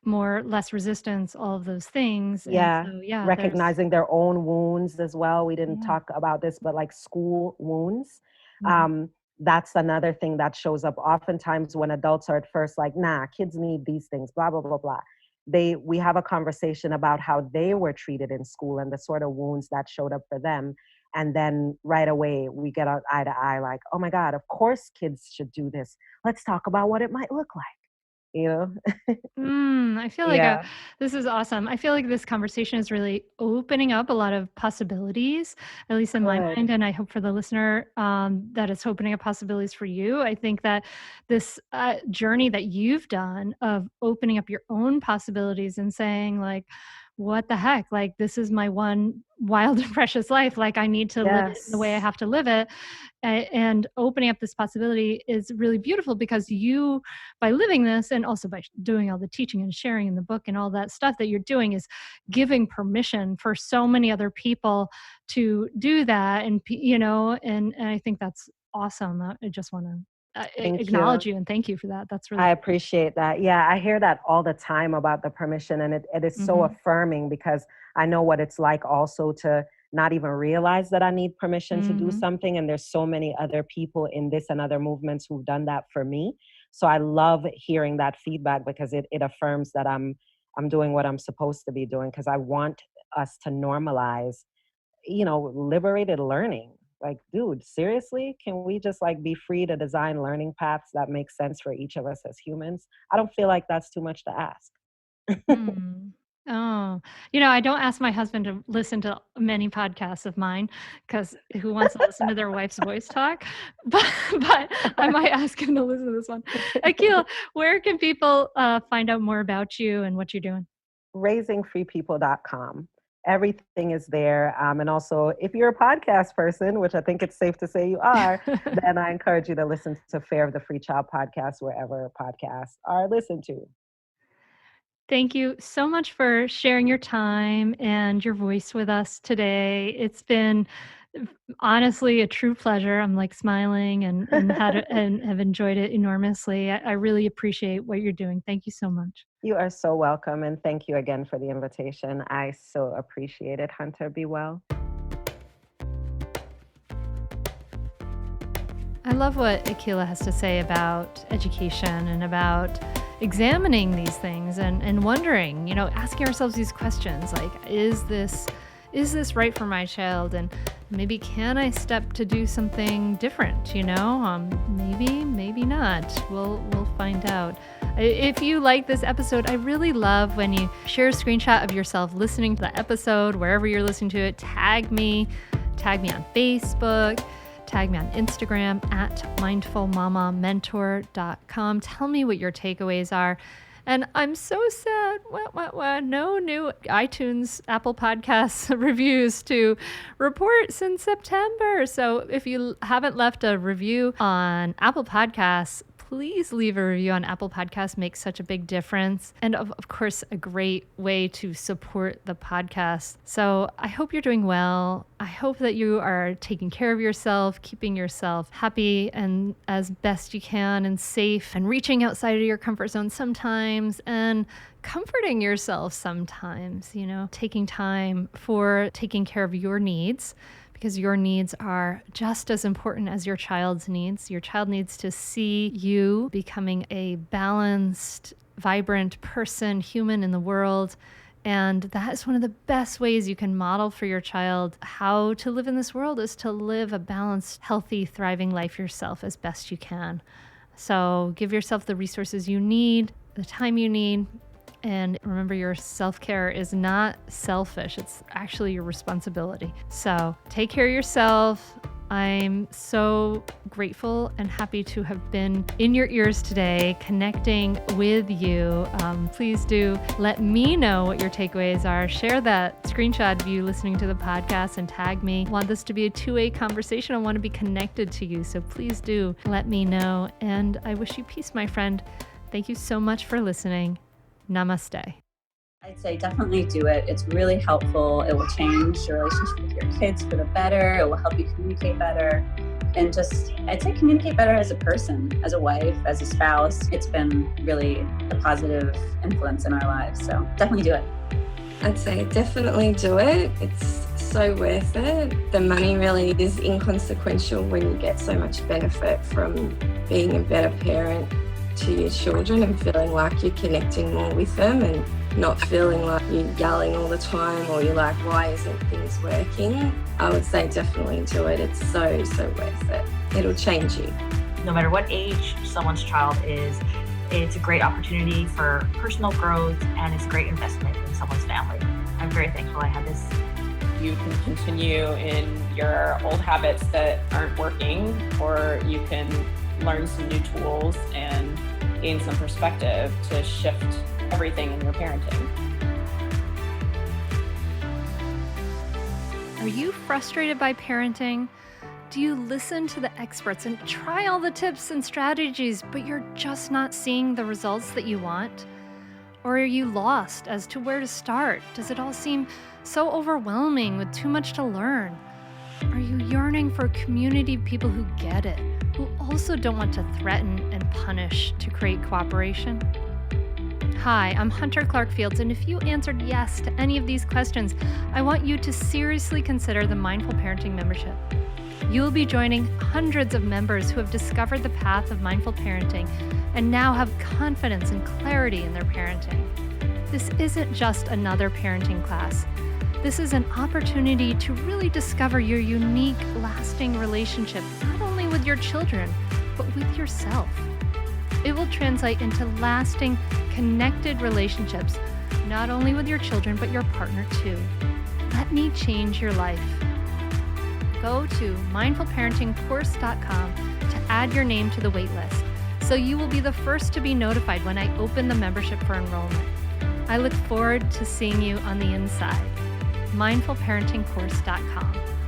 Less resistance, all of those things. Yeah. And so, recognizing their own wounds as well. We didn't talk about this, but like school wounds. That's another thing that shows up oftentimes when adults are at first like, nah, kids need these things, blah, blah, blah, blah. We have a conversation about how they were treated in school and the sort of wounds that showed up for them. And then right away we get on eye to eye, like, oh my God, of course kids should do this. Let's talk about what it might look like. I feel like this is awesome. I feel like this conversation is really opening up a lot of possibilities, at least in my mind. And I hope for the listener that it's opening up possibilities for you. I think that this journey that you've done of opening up your own possibilities and saying like, what the heck? Like, this is my one wild and precious life. Like, I need to live it the way I have to live it. And opening up this possibility is really beautiful, because you, by living this and also by doing all the teaching and sharing in the book and all that stuff that you're doing, is giving permission for so many other people to do that. And, and I think that's awesome. I just want to acknowledge you and thank you for that. That's really I appreciate that. Yeah, I hear that all the time about the permission, and it is so affirming, because I know what it's like also to not even realize that I need permission to do something, and there's so many other people in this and other movements who've done that for me. So I love hearing that feedback, because it affirms that I'm doing what I'm supposed to be doing, because I want us to normalize, liberated learning. Like, dude, seriously? Can we just like be free to design learning paths that make sense for each of us as humans? I don't feel like that's too much to ask. Oh, I don't ask my husband to listen to many podcasts of mine, because who wants to listen to their wife's voice talk? But I might ask him to listen to this one. Akilah, where can people find out more about you and what you're doing? Raisingfreepeople.com. Everything is there. And also, if you're a podcast person, which I think it's safe to say you are, then I encourage you to listen to Fair of the Free Child podcast wherever podcasts are listened to. Thank you so much for sharing your time and your voice with us today. It's been honestly a true pleasure. I'm like smiling and and have enjoyed it enormously. I really appreciate what you're doing. Thank you so much. You are so welcome. And thank you again for the invitation. I so appreciate it. Hunter, be well. I love what Akilah has to say about education and about examining these things and wondering, asking ourselves these questions like, is this right for my child? And maybe can I step to do something different? Maybe not. We'll find out. If you like this episode, I really love when you share a screenshot of yourself listening to the episode, wherever you're listening to it. Tag me on Facebook. Tag me on Instagram at mindfulmamamentor.com. Tell me what your takeaways are. And I'm so sad. No new iTunes, Apple Podcasts reviews to report since September. So if you haven't left a review on Apple Podcasts, please leave a review on Apple Podcasts. Makes such a big difference. And of course, a great way to support the podcast. So I hope you're doing well. I hope that you are taking care of yourself, keeping yourself happy and as best you can and safe, and reaching outside of your comfort zone sometimes and comforting yourself sometimes, taking time for taking care of your needs, because your needs are just as important as your child's needs. Your child needs to see you becoming a balanced, vibrant person, human in the world. And that is one of the best ways you can model for your child how to live in this world, is to live a balanced, healthy, thriving life yourself as best you can. So give yourself the resources you need, the time you need. And remember, your self-care is not selfish. It's actually your responsibility. So take care of yourself. I'm so grateful and happy to have been in your ears today, connecting with you. Please do let me know what your takeaways are. Share that screenshot of you listening to the podcast and tag me. I want this to be a two-way conversation. I want to be connected to you. So please do let me know. And I wish you peace, my friend. Thank you so much for listening. Namaste. I'd say definitely do it. It's really helpful. It will change your relationship with your kids for the better. It will help you communicate better. And I'd say communicate better as a person, as a wife, as a spouse. It's been really a positive influence in our lives. So definitely do it. I'd say definitely do it. It's so worth it. The money really is inconsequential when you get so much benefit from being a better parent to your children and feeling like you're connecting more with them and not feeling like you're yelling all the time or you're like, why isn't things working? I would say definitely do it. It's so worth it. It'll change you. No matter what age someone's child is, it's a great opportunity for personal growth and it's a great investment in someone's family. I'm very thankful I had this. You can continue in your old habits that aren't working, or you can learn some new tools and gain some perspective to shift everything in your parenting. Are you frustrated by parenting? Do you listen to the experts and try all the tips and strategies, but you're just not seeing the results that you want? Or are you lost as to where to start? Does it all seem so overwhelming with too much to learn? Are you yearning for a community of people who get it, who also don't want to threaten and punish to create cooperation? Hi, I'm Hunter Clark-Fields, and if you answered yes to any of these questions, I want you to seriously consider the Mindful Parenting membership. You'll be joining hundreds of members who have discovered the path of mindful parenting and now have confidence and clarity in their parenting. This isn't just another parenting class. This is an opportunity to really discover your unique, lasting relationship, not only with your children, but with yourself. It will translate into lasting, connected relationships, not only with your children, but your partner too. Let me change your life. Go to mindfulparentingcourse.com to add your name to the waitlist, so you will be the first to be notified when I open the membership for enrollment. I look forward to seeing you on the inside. mindfulparentingcourse.com.